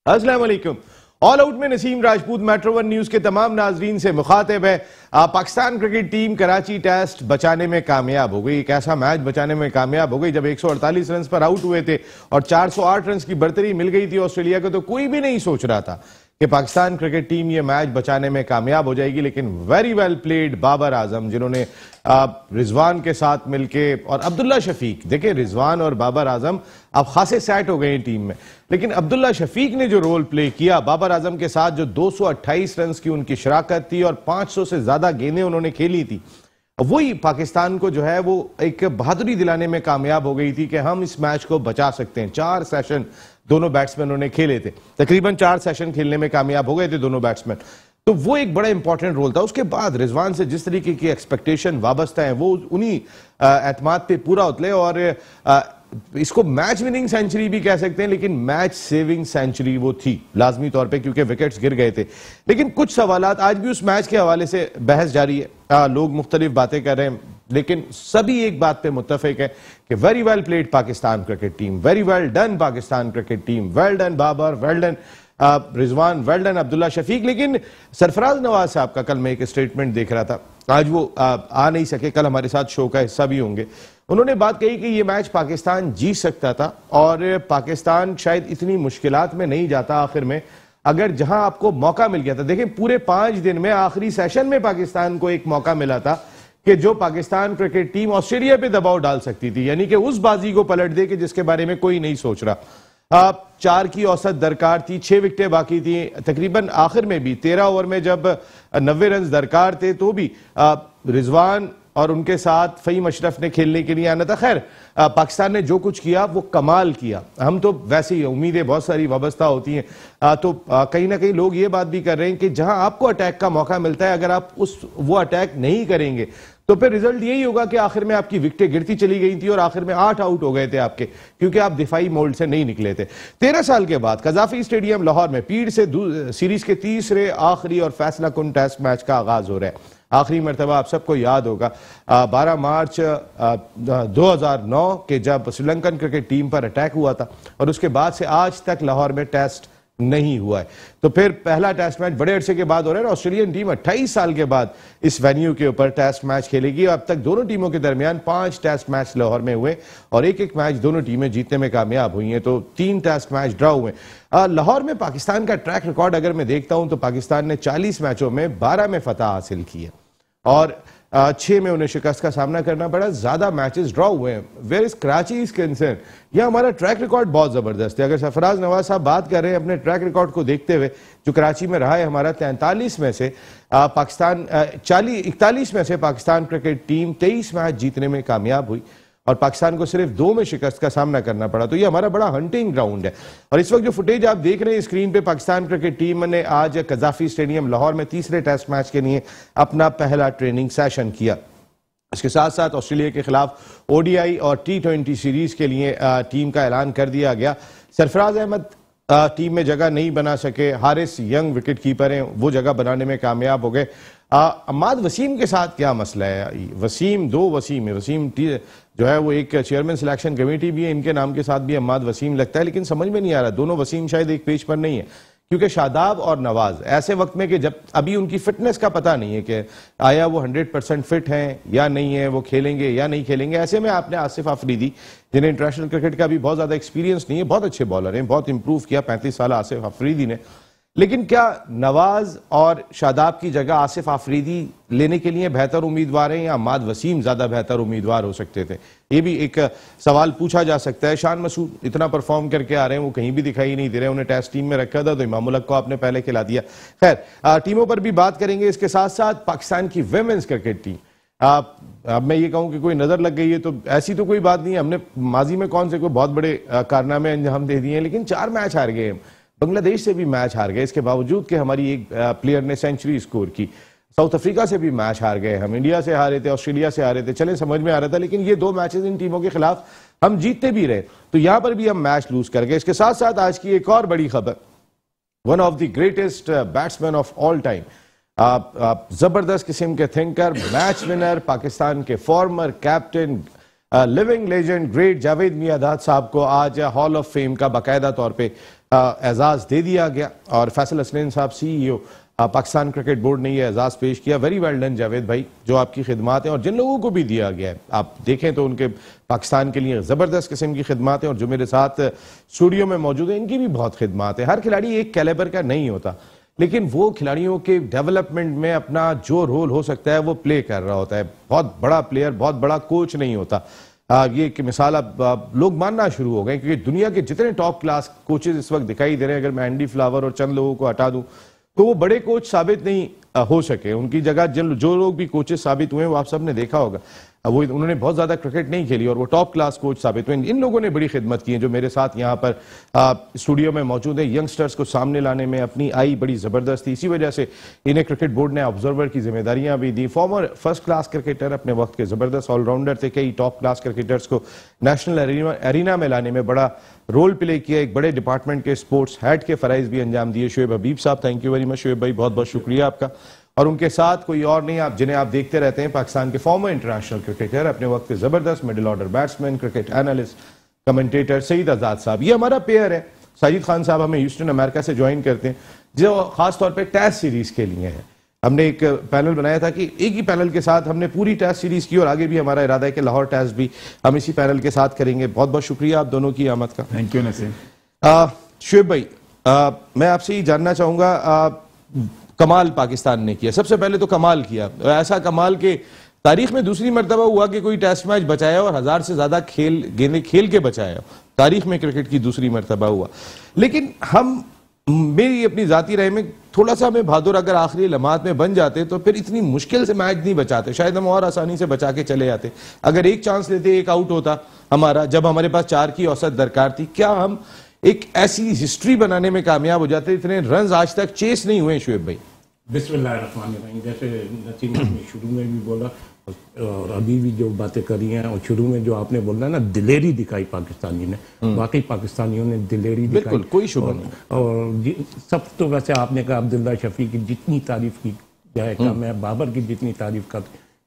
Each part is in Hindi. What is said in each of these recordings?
अस्सलाम वालेकुम। ऑल आउट में Naseem Rajput metro one news के तमाम नाजरीन से मुखातिब है। Pakistan cricket team Karachi test बचाने में कामयाब हो गई। एक ऐसा मैच बचाने में कामयाब हो गई जब 148 रन पर आउट हुए थे और 408 रन की बढ़तरी मिल गई थी ऑस्ट्रेलिया को, तो कोई भी नहीं सोच रहा था कि पाकिस्तान क्रिकेट टीम ये मैच बचाने में कामयाब हो जाएगी। लेकिन very well played Babar Azam, जिन्होंने रिजवान के साथ मिलके और अब्दुल्ला शफीक, देखिए रिजवान और बाबर आजम अब खासे सेट हो गए टीम में, लेकिन अब्दुल्ला शफीक ने जो रोल प्ले किया बाबर आजम के साथ, जो 228 रन की उनकी शराकत थी और 500 से ज्यादा गेंदें उन्होंने खेली थी, वही पाकिस्तान को जो है वो एक बहादुरी दिलाने में कामयाब हो गई थी कि हम इस मैच को बचा सकते हैं। 4 सेशन दोनों बैट्समैनों ने खेले थे, तकरीबन 4 सेशन खेलने में कामयाब हो गए थे दोनों बैट्समैन, तो वो एक बड़ा इंपॉर्टेंट रोल था। उसके बाद रिजवान से जिस तरीके की एक्सपेक्टेशन वाबस्ता है वो उन्हीं एतमाद पे पूरा उतले और इसको मैच विनिंग सेंचुरी भी कह सकते हैं, लेकिन मैच सेविंग सेंचुरी वो थी लाजमी तौर पे, क्योंकि विकेट्स गिर गए थे। लेकिन कुछ सवालात आज भी उस मैच के हवाले से बहस जारी है, लोग मुख्तलिफ बातें कर रहे हैं, लेकिन सभी एक बात पे मुत्तफिक है कि very well played Pakistan cricket team, very well done Pakistan cricket team, well done Babar, well done Rizwan, well done Abdullah Shafiq. लेकिन सरफराज नवाज साहब का कल मैं एक स्टेटमेंट देख रहा था, आज वो आ नहीं सके, कल हमारे साथ शो का हिस्सा भी होंगे। उन्होंने बात कही कि ये मैच पाकिस्तान जीत सकता था और पाकिस्तान शायद इतनी मुश्किलात में नहीं जाता आखिर में अगर जहां आपको मौका मिल गया था। देखिए पूरे 5 दिन में आखिरी सेशन में पाकिस्तान को एक मौका मिला था कि जो पाकिस्तान क्रिकेट टीम ऑस्ट्रेलिया पे दबाव डाल सकती थी, यानी कि उस बाजी को पलट दे कि जिसके बारे में कोई नहीं सोच रहा। 4 की औसत दरकार थी, 6 विकेटें बाकी थी, तकरीबन आखिर में भी 13 ओवर में जब 90 रन दरकार थे तो भी रिजवान और उनके साथ फहीम अशरफ ने खेलने के लिए आना था। खैर पाकिस्तान ने जो कुछ किया वो कमाल किया। हम तो वैसे ही उम्मीदें बहुत सारी वाबस्ता होती हैं, तो कहीं ना कहीं लोग ये बात भी कर रहे हैं कि जहां आपको अटैक का मौका मिलता है, अगर आप वो अटैक नहीं करेंगे तो फिर रिजल्ट यही होगा कि आखिर में आपकी विकेटें गिरती चली गई थी और आखिर में 8 आउट हो गए थे आपके, क्योंकि आप दिफाई मोल्ड से नहीं निकले थे। 13 साल के बाद कजाफी स्टेडियम लाहौर में पीड़ से सीरीज के तीसरे आखिरी और फैसला कुन टेस्ट मैच का आगाज हो रहा है। आखिरी मरतबा आप सबको याद होगा 12 मार्च 2009 के जब श्रीलंकन क्रिकेट टीम पर अटैक हुआ था और उसके बाद से आज तक लाहौर में टेस्ट नहीं हुआ है। तो फिर पहला टेस्ट मैच बड़े अरसे के बाद हो रहा है। ऑस्ट्रेलियन टीम 28 साल के बाद इस वेन्यू के ऊपर टेस्ट मैच खेलेगी। अब तक दोनों टीमों के दरमियान 5 टेस्ट मैच लाहौर में हुए और एक मैच दोनों टीमें जीतने में कामयाब हुई हैं, तो 3 टेस्ट मैच ड्रॉ हुए। लाहौर में पाकिस्तान का ट्रैक रिकॉर्ड अगर मैं देखता हूं तो पाकिस्तान ने 40 मैचों में 12 में फतह हासिल की है और 6 में उन्हें शिकस्त का सामना करना पड़ा। ज्यादा मैचेस ड्रॉ हुए हैं। Where is Karachi is concern, यह हमारा ट्रैक रिकॉर्ड बहुत जबरदस्त है। अगर सरफराज नवाज साहब बात कर रहे हैं अपने ट्रैक रिकॉर्ड को देखते हुए, जो कराची में रहा है हमारा 43 में से पाकिस्तान 41 में से पाकिस्तान क्रिकेट टीम 23 मैच जीतने में कामयाब हुई और पाकिस्तान को सिर्फ 2 में शिकस्त का सामना करना पड़ा। तो ये हमारा बड़ा हंटिंग ग्राउंड है। और इस वक्त जो फुटेज आप देख रहे हैं स्क्रीन पे, पाकिस्तान क्रिकेट टीम ने आज कजाफी स्टेडियम लाहौर में तीसरे टेस्ट मैच के लिए अपना पहला ट्रेनिंग सेशन किया। इसके साथ साथ ऑस्ट्रेलिया के खिलाफ ओडीआई और T20 सीरीज के लिए टीम का ऐलान कर दिया गया। सरफराज अहमद टीम में जगह नहीं बना सके, हारिस यंग विकेट कीपर हैं, वो जगह बनाने में कामयाब हो गए। अम्माद वसीम के साथ क्या मसला है? वसीम 2 वसीम है, वसीम जो है वो एक चेयरमैन सिलेक्शन कमेटी भी है, इनके नाम के साथ भी अम्माद वसीम लगता है, लेकिन समझ में नहीं आ रहा दोनों वसीम शायद एक पेज पर नहीं है, क्योंकि शादाब और नवाज ऐसे वक्त में कि जब अभी उनकी फिटनेस का पता नहीं है कि आया वो 100% फिट हैं या नहीं है, वो खेलेंगे या नहीं खेलेंगे। ऐसे में आपने आसिफ अफरीदी, जिन्हें इंटरनेशनल क्रिकेट का भी बहुत ज्यादा एक्सपीरियंस नहीं है, बहुत अच्छे बॉलर हैं, बहुत इंप्रूव किया 35 साल आसिफ अफरीदी ने, लेकिन क्या नवाज और शादाब की जगह आसिफ अफरीदी लेने के लिए बेहतर उम्मीदवार हैं या अम्माद वसीम ज्यादा बेहतर उम्मीदवार हो सकते थे? ये भी एक सवाल पूछा जा सकता है। शान मसूद इतना परफॉर्म करके आ रहे हैं, वो कहीं भी दिखाई नहीं दे रहे, उन्हें टेस्ट टीम में रखा था तो इमाम उल हक को आपने पहले खिला दिया। खैर टीमों पर भी बात करेंगे। इसके साथ साथ पाकिस्तान की विमेंस क्रिकेट टीम, अब मैं ये कहूं कि कोई नजर लग गई है तो ऐसी तो कोई बात नहीं है, हमने माजी में कौन से कोई बहुत बड़े कारनामे अंजाम दे दिए हैं, लेकिन 4 मैच हार गए। बांग्लादेश से भी मैच हार गए, इसके बावजूद कि हमारी एक प्लेयर ने सेंचुरी स्कोर की। साउथ अफ्रीका से भी मैच हार गए, हम इंडिया से हारे थे, ऑस्ट्रेलिया से हारे थे, चले समझ में आ रहा था, लेकिन ये 2 मैचेस इन टीमों के खिलाफ हम जीतते भी रहे, तो यहां पर भी हम मैच लूज कर गए। इसके साथ साथ आज की एक और बड़ी खबर, one of the greatest batsman of all time, जबरदस्त किस्म के थिंकर, मैच विनर, पाकिस्तान के former captain, living legend great Javed Miandad साहब को आज हॉल ऑफ फेम का बाकायदा तौर पे एजाज दे दिया गया और फैसल हसनैन साहब CEO पाकिस्तान क्रिकेट बोर्ड ने यह एजाज पेश किया। वेरी वेल डन जावेद भाई, जो आपकी खिदमात हैं और जिन लोगों को भी दिया गया है, आप देखें तो उनके पाकिस्तान के लिए ज़बरदस्त किस्म की खिदमात हैं और जो मेरे साथ स्टूडियो में मौजूद है इनकी भी बहुत खिदमात है। हर खिलाड़ी एक कैलिबर का नहीं होता, लेकिन वो खिलाड़ियों के डेवलपमेंट में अपना जो रोल हो सकता है वो प्ले कर रहा होता है। बहुत बड़ा प्लेयर, बहुत बड़ा कोच नहीं होता। ये कि मिसाल अब लोग मानना शुरू हो गए, क्योंकि दुनिया के जितने टॉप क्लास कोचेज इस वक्त दिखाई दे रहे हैं, अगर मैं एंडी फ्लावर और चंद लोगों को हटा दूं तो वो बड़े कोच साबित नहीं हो सके। उनकी जगह जो लोग भी कोचेस साबित हुए वो आप सब ने देखा होगा, वो उन्होंने बहुत ज्यादा क्रिकेट नहीं खेली और वो टॉप क्लास कोच साबित हुए। इन लोगों ने बड़ी खिदमत की है जो मेरे साथ यहाँ पर स्टूडियो में मौजूद है। यंगस्टर्स को सामने लाने में अपनी आई बड़ी जबरदस्त थी, इसी वजह से इन्हें क्रिकेट बोर्ड ने ऑब्जर्वर की जिम्मेदारियां भी दी। फॉर्मर फर्स्ट क्लास क्रिकेटर, अपने वक्त के जबरदस्त ऑलराउंडर थे। कई टॉप क्लास क्रिकेटर्स को नेशनल एरिना में लाने में बड़ा रोल प्ले किया। एक बड़े डिपार्टमेंट के स्पोर्ट्स हेड के फराइज भी अंजाम दिए। शोएब हबीब साहब, thank you very much Shoaib भाई, बहुत बहुत शुक्रिया आपका। और उनके साथ कोई और नहीं, आप जिन्हें आप देखते रहते हैं, पाकिस्तान के फॉर्मर इंटरनेशनल क्रिकेटर, अपने वक्त के जबरदस्त middle order batsman, cricket analyst, commentator Saeed Azad साहब। ये हमारा पेयर है। साजिद खान साहब हमें ह्यूस्टन अमेरिका से ज्वाइन करते हैं, जो खासतौर पर टेस्ट सीरीज के लिए है। हमने एक पैनल बनाया था कि एक ही पैनल के साथ हमने पूरी टेस्ट सीरीज की और आगे भी हमारा इरादा है कि लाहौर टेस्ट भी हम इसी पैनल के साथ करेंगे। बहुत बहुत शुक्रिया आप दोनों की आमद का। Thank you Naseem. शोएब भाई, मैं आपसे ये जानना चाहूंगा, कमाल पाकिस्तान ने किया, सबसे पहले तो कमाल किया। ऐसा कमाल के तारीख में दूसरी मरतबा हुआ कि कोई टेस्ट मैच बचाया और 1000 से ज्यादा गेंदें खेल के बचाया। तारीख में क्रिकेट की दूसरी मरतबा हुआ। लेकिन मेरी अपनी जाती राय में थोड़ा सा हमें बहादुर अगर आखिरी लम्हात में बन जाते तो फिर इतनी मुश्किल से मैच नहीं बचाते, शायद हम और आसानी से बचा के चले जाते। अगर एक चांस लेते, एक आउट होता हमारा, जब हमारे पास 4 की औसत दरकार थी, क्या हम एक ऐसी हिस्ट्री बनाने में कामयाब हो जाते? इतने रन आज तक चेस नहीं हुए शोएब भाई। बिस्मिल्लाहिर्रहमानिर्रहीम। जैसे नसीम ने शुरू में भी बोला और अभी भी जो बातें करी हैं, और शुरू में जो आपने बोला ना, दिलेरी दिखाई पाकिस्तानी ने, वाकई पाकिस्तानियों ने दिलेरी दिखाई, कोई शुबा नहीं। और सब तो वैसे आपने कहा अब्दुल्ला शफी की जितनी तारीफ की जाए कम है, बाबर की जितनी तारीफ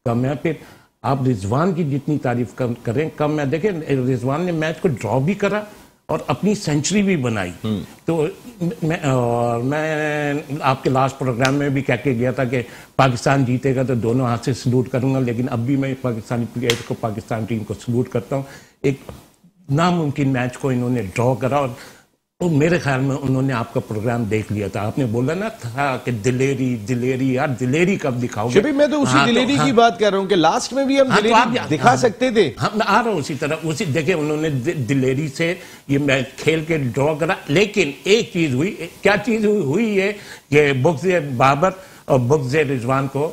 कम है, फिर आप रिजवान की जितनी तारीफ करें कम है। देखें, रिजवान ने मैच को ड्रॉ भी करा और अपनी सेंचुरी भी बनाई। तो मैं आपके लास्ट प्रोग्राम में भी कह के गया था कि पाकिस्तान जीतेगा तो दोनों हाथ से सलूट करूंगा, लेकिन अब भी मैं पाकिस्तानी प्लेयर को, पाकिस्तान टीम को सलूट करता हूं। एक नामुमकिन मैच को इन्होंने ड्रॉ करा और तो मेरे ख्याल में उन्होंने आपका प्रोग्राम देख लिया था। आपने बोला ना था कि दिलेरी यार, दिलेरी कब दिखाओगे? मैं तो उसी दिलेरी की बात कर रहा हूँ कि लास्ट में भी हम दिलेरी दिखा सकते थे। हम आ रहा हूँ उसी तरह, उसी देखे उन्होंने दिलेरी से ये मैच खेल के ड्रॉ करा। लेकिन एक चीज हुई, क्या चीज हुई है कि बुग़्ज़ बाबर और बुग़्ज़ रिजवान को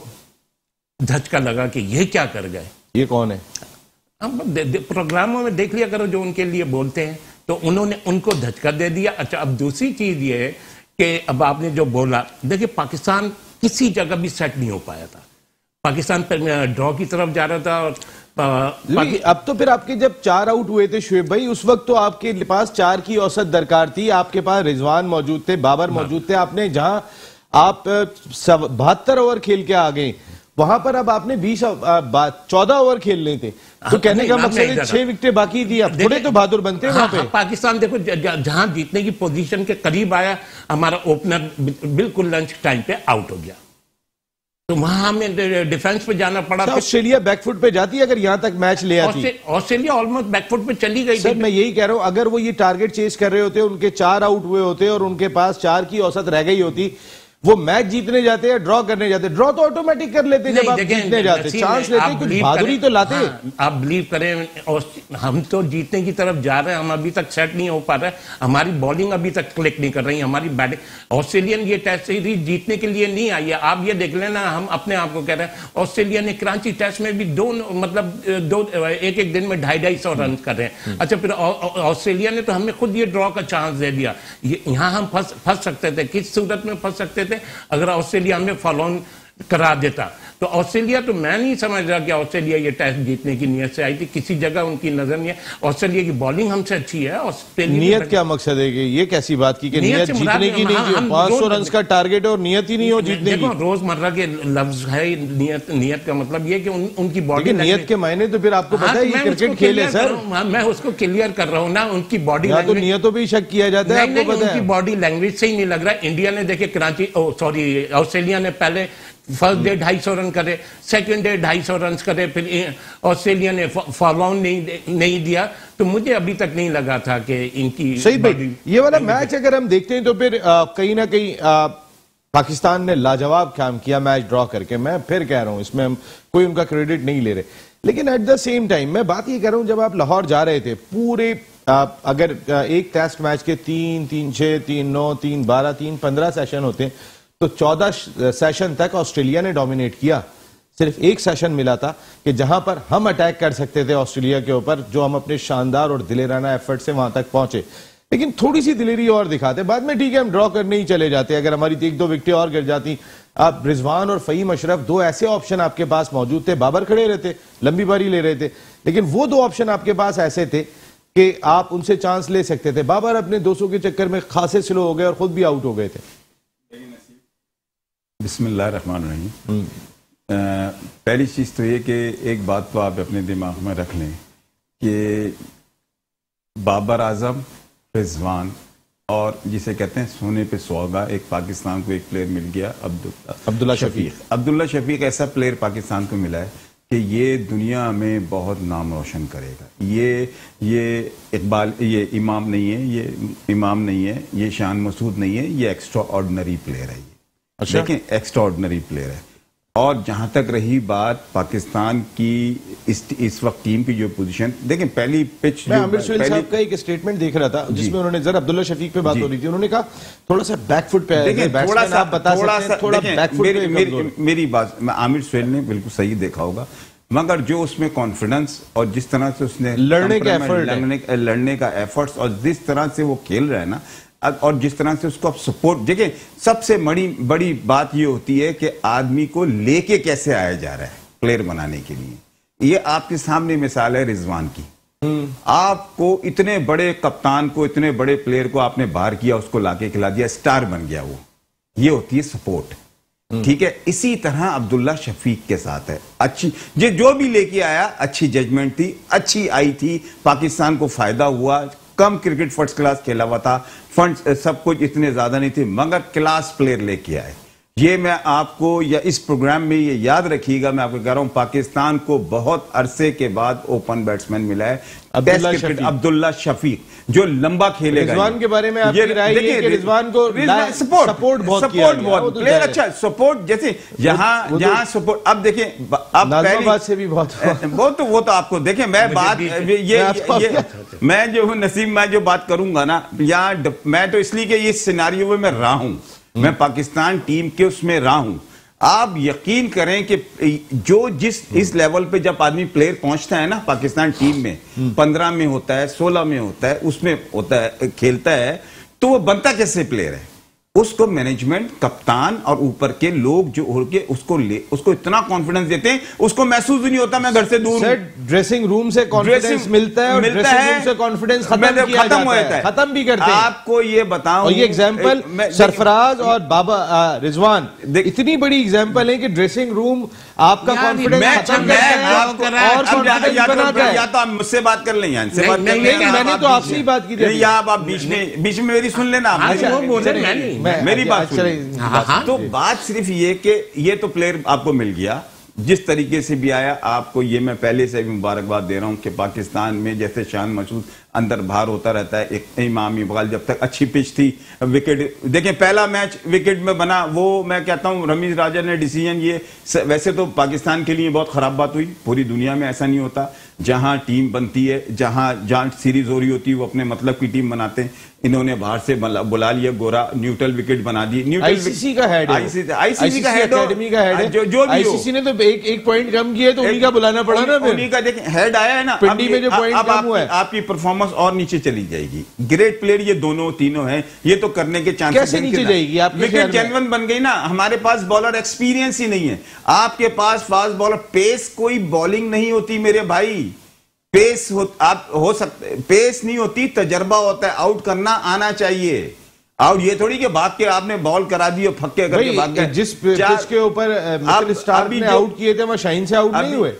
धचका लगा कि ये क्या कर गए। ये कौन है? हम प्रोग्रामों में देख लिया करो जो उनके लिए बोलते हैं, तो उन्होंने उनको धचका दे दिया। अच्छा, अब दूसरी चीज ये है कि अब आपने जो बोला, देखिए पाकिस्तान किसी जगह भी सेट नहीं हो पाया था। पाकिस्तान पर ड्रॉ की तरफ जा रहा था और अब तो फिर आपके जब 4 आउट हुए थे शोएब भाई, उस वक्त तो आपके पास 4 की औसत दरकार थी, आपके पास रिजवान मौजूद थे, बाबर मौजूद थे। आपने जहां आप 72 ओवर खेल के आ गए, वहां पर अब आपने 14 ओवर खेलने थे। तो कहने का मकसद है 6 विकेटें बाकी थी, अब थोड़े तो बहादुर बनते हैं वहां पे। पाकिस्तान देखो जहां जीतने की पोजीशन के करीब आया, हमारा ओपनर बिल्कुल लंच टाइम पे आउट हो गया, तो वहां हमें डिफेंस पे जाना पड़ा। ऑस्ट्रेलिया बैकफुट पे जाती अगर यहां तक मैच ले आती। ऑस्ट्रेलिया ऑलमोस्ट बैकफुट पे चली गई। सर मैं यही कह रहा हूं, अगर वो ये टारगेट चेस कर रहे होते, उनके 4 आउट हुए होते और उनके पास 4 की औसत रह गई होती, वो मैच जीतने जाते हैं, ड्रॉ करने जाते। ड्रॉ तो ऑटोमेटिक कर लेते जब आप जीतने जाते, चांस लेते, कुछ बहादुरी तो लाते। आप बिलीव करें, हम तो जीतने की तरफ जा रहे हैं, हम अभी तक सेट नहीं हो पा रहे, हमारी बॉलिंग अभी तक क्लिक नहीं कर रही, हमारी बैटिंग। ऑस्ट्रेलियन ये टेस्ट सीरीज जीतने के लिए नहीं आई है। आप ये देख लेना, हम अपने आप को कह रहे हैं, ऑस्ट्रेलिया ने कराची टेस्ट में भी एक दिन में 250-250 रन कर रहे हैं। अच्छा, फिर ऑस्ट्रेलिया ने तो हमें खुद ये ड्रॉ का चांस दे दिया। यहाँ हम फंस सकते थे। किस सूरत में फंस सकते थे? अगर ऑस्ट्रेलिया हमें फॉलो ऑन करा देता, तो तो ऑस्ट्रेलिया, तो मैं नहीं समझ रहा कि ऑस्ट्रेलिया ये टेस्ट जीतने की नीयत से आई थी, किसी जगह उनकी नजर नहीं है। ऑस्ट्रेलिया की बॉलिंग हमसे अच्छी है। ऑस्ट्रेलिया नियत क्या मकसद है कि ये कैसी बात की कि नियत जीतने की नहीं, 500 रन का टारगेट है और नियत ही नहीं हो जीतने की। रोजमर्रा के लफ्ज है नियत। नियत का मतलब ये कि उनकी बॉडी, नियत के मायने तो फिर आपको पता है ये क्रिकेट खेल है सर। मैं उसको क्लियर कर रहा हूँ ना, उनकी बॉडी तो नियतों पे ही शक किया जाता है, आपको पता है। उनकी बॉडी लैंग्वेज से ही नहीं लग रहा है। इंडिया ने देखे कराची, सॉरी ऑस्ट्रेलिया ने पहले फर्स्ट डे 250 रन करे, सेकंड डे 250 रन करे, फिर ऑस्ट्रेलिया ने फॉलो ऑन नहीं दिया। तो मुझे अभी तक नहीं लगा था कि इनकी सही भाई। ये वाला मैच अगर हम देखते हैं तो फिर कहीं ना कहीं पाकिस्तान ने लाजवाब काम किया मैच ड्रॉ करके। मैं फिर कह रहा हूं इसमें हम कोई उनका क्रेडिट नहीं ले रहे, लेकिन एट द सेम टाइम मैं बात ये कर रहा हूं, जब आप लाहौर जा रहे थे पूरे अगर एक टेस्ट मैच के 3, 3, 6, 3, 9, 3, 12, 3, 15 सेशन होते हैं तो 14 सेशन तक ऑस्ट्रेलिया ने डोमिनेट किया। सिर्फ एक सेशन मिला था कि जहां पर हम अटैक कर सकते थे ऑस्ट्रेलिया के ऊपर, जो हम अपने शानदार और दिलेराना एफर्ट से वहां तक पहुंचे। लेकिन थोड़ी सी दिलेरी और दिखाते, बाद में ठीक है हम ड्रॉ करने ही चले जाते। अगर हमारी 1-2 विकेटें और गिर जाती, आप रिजवान और फहीम अशरफ 2 ऐसे ऑप्शन आपके पास मौजूद थे। बाबर खड़े रहते, लंबी बारी ले रहे थे, लेकिन वो 2 ऑप्शन आपके पास ऐसे थे कि आप उनसे चांस ले सकते थे। बाबर अपने 200 के चक्कर में खासे स्लो हो गए और खुद भी आउट हो गए थे। बिस्मिल्लाहिर्रहमानिर्रहीम। पहली चीज तो ये कि एक बात तो आप अपने दिमाग में रख लें कि बाबर आजम, रिजवान और जिसे कहते हैं सोने पे सुहागा, एक पाकिस्तान को एक प्लेयर मिल गया, अब्दुल्ला शफीक। अब्दुल्ला शफीक ऐसा प्लेयर पाकिस्तान को मिला है कि ये दुनिया में बहुत नाम रोशन करेगा। ये इकबाल, ये इमाम नहीं है, ये इमाम नहीं है, ये शान मसूद नहीं है, ये एक्स्ट्रा ऑर्डिनरी प्लेयर है। अच्छा। लेकिन एक्स्ट्रा ऑर्डिनरी प्लेयर है। और जहां तक रही बात पाकिस्तान की इस वक्त टीम की जो पोजीशन, देखें पहली पिच, मैं आमिर सुहेल साहब का एक स्टेटमेंट देख रहा था जिसमें उन्होंने जरा अब्दुल्ला शफीक पे बात हो रही थी, उन्होंने कहा थोड़ा सा बैकफुट पे देखिए, थोड़ा सा बता सकते हैं, थोड़ा बैकफुट। मेरी बात आमिर सुहेल ने बिल्कुल सही देखा होगा, मगर जो उसमें कॉन्फिडेंस और जिस तरह से उसने लड़ने का एफर्ट्स और जिस तरह से वो खेल रहा है ना, और जिस तरह से उसको आप सपोर्ट, देखिए सबसे बड़ी बात ये होती है कि आदमी को लेके कैसे आया जा रहा है प्लेयर बनाने के लिए। ये आपके सामने मिसाल है रिजवान की। आपको इतने बड़े कप्तान को, इतने बड़े प्लेयर को आपने बाहर किया, उसको लाके खिला दिया, स्टार बन गया वो। ये होती है सपोर्ट, ठीक है। इसी तरह अब्दुल्ला शफीक के साथ है। अच्छी जो भी लेके आया, अच्छी जजमेंट थी, अच्छी आई थी, पाकिस्तान को फायदा हुआ। कम क्रिकेट फर्स्ट क्लास खेला हुआ था, फंड सब कुछ इतने ज्यादा नहीं थे, मगर क्लास प्लेयर लेके आए। ये मैं आपको, या इस प्रोग्राम में ये याद रखिएगा, मैं आपको कह रहा हूं पाकिस्तान को बहुत अरसे के बाद ओपन बैट्समैन मिला है अब्दुल्ला शफीक, जो लंबा खेलेगा। रिजवान के बारे में आपकी राय है कि रिजवान को सपोर्ट बहुत प्लेयर अच्छा सपोर्ट, जैसे जहां सपोर्ट। अब देखिए, अब नाज़िमाबाद से भी बहुत वो तो आपको देखें, मैं बात ये मैं जो हूं नसीब, मैं जो बात करूंगा ना यहाँ, मैं तो इसलिए कि इस सिनारियो में मैं रहा हूं, मैं पाकिस्तान टीम के उसमें रहा हूं। आप यकीन करें कि इस लेवल पे जब आदमी प्लेयर पहुंचता है ना पाकिस्तान टीम में, 15 में होता है, 16 में होता है, उसमें होता है, खेलता है, तो वो बनता कैसे प्लेयर है? उसको मैनेजमेंट, कप्तान और ऊपर के लोग जो होके उसको इतना कॉन्फिडेंस देते हैं, उसको महसूस ही नहीं होता मैं घर से दूर हूं। ड्रेसिंग रूम से कॉन्फिडेंस मिलता है और ड्रेसिंग रूम से कॉन्फिडेंस खत्म होता है, खत्म भी करते हैं। आपको ये बताऊं, ये एग्जांपल सरफराज और बाबा रिजवान इतनी बड़ी एग्जांपल है कि ड्रेसिंग रूम आपका कॉन्फिडेंस खत्म करता है और कॉन्फिडेंस बनाता है। या तो आप मुझसे बात कर लें, यहाँ से बात कर लें, मैंने तो आपसे ही बात की थी। या आप बीच में मेरी सुन लेना, मेरी बात सुनिए। तो बात सिर्फ ये कि ये तो प्लेयर आपको मिल गया, जिस तरीके से भी आया। आपको ये मैं पहले से भी मुबारकबाद दे रहा हूं कि पाकिस्तान में जैसे शान मसूद अंदर बाहर होता रहता है, एक इमाम इकबाल, जब तक अच्छी पिच थी, विकेट देखें पहला मैच विकेट में बना, वो मैं कहता हूं रमीज राजा ने डिसीजन, ये वैसे तो पाकिस्तान के लिए बहुत खराब बात हुई, पूरी दुनिया में ऐसा नहीं होता। जहां टीम बनती है, जहां सीरीज हो रही होती है, वो अपने मतलब की टीम बनाते हैं। इन्होंने बाहर से बुला लिया, गोरा न्यूट्रल विकेट बना दी। आईसीसी का हेड है, आईसीसी का हेड, एकेडमी का हेड है, जो आईसीसी ने तो एक पॉइंट कम किया तो उन्हीं का बुलाना पड़ा ना, उन्हीं का। देखें हेड आया है ना, पिंडी में जो पॉइंट कम हुआ है, आपकी परफॉर्मेंस थॉमस और नीचे चली जाएगी। ग्रेट प्लेयर ये दोनों तीनों हैं, ये तो करने के चांसेस कैसे नीचे जाएगी? विकेट जेन्युइन बन गई ना। हमारे पास बॉलर एक्सपीरियंस ही नहीं है, आपके पास फास्ट बॉलर, पेस कोई बॉलिंग नहीं होती मेरे भाई। पेस आप हो सकते, पेस नहीं होती, तजर्बा होता है, आउट करना आना चाहिए। और ये थोड़ी कि भाग के आपने बॉल करा दी और फक्के करके भाग गए। जिस पिच के ऊपर मिचेल स्टार्क ने आउट किए थे, वह शाइन से आउट नहीं हुए।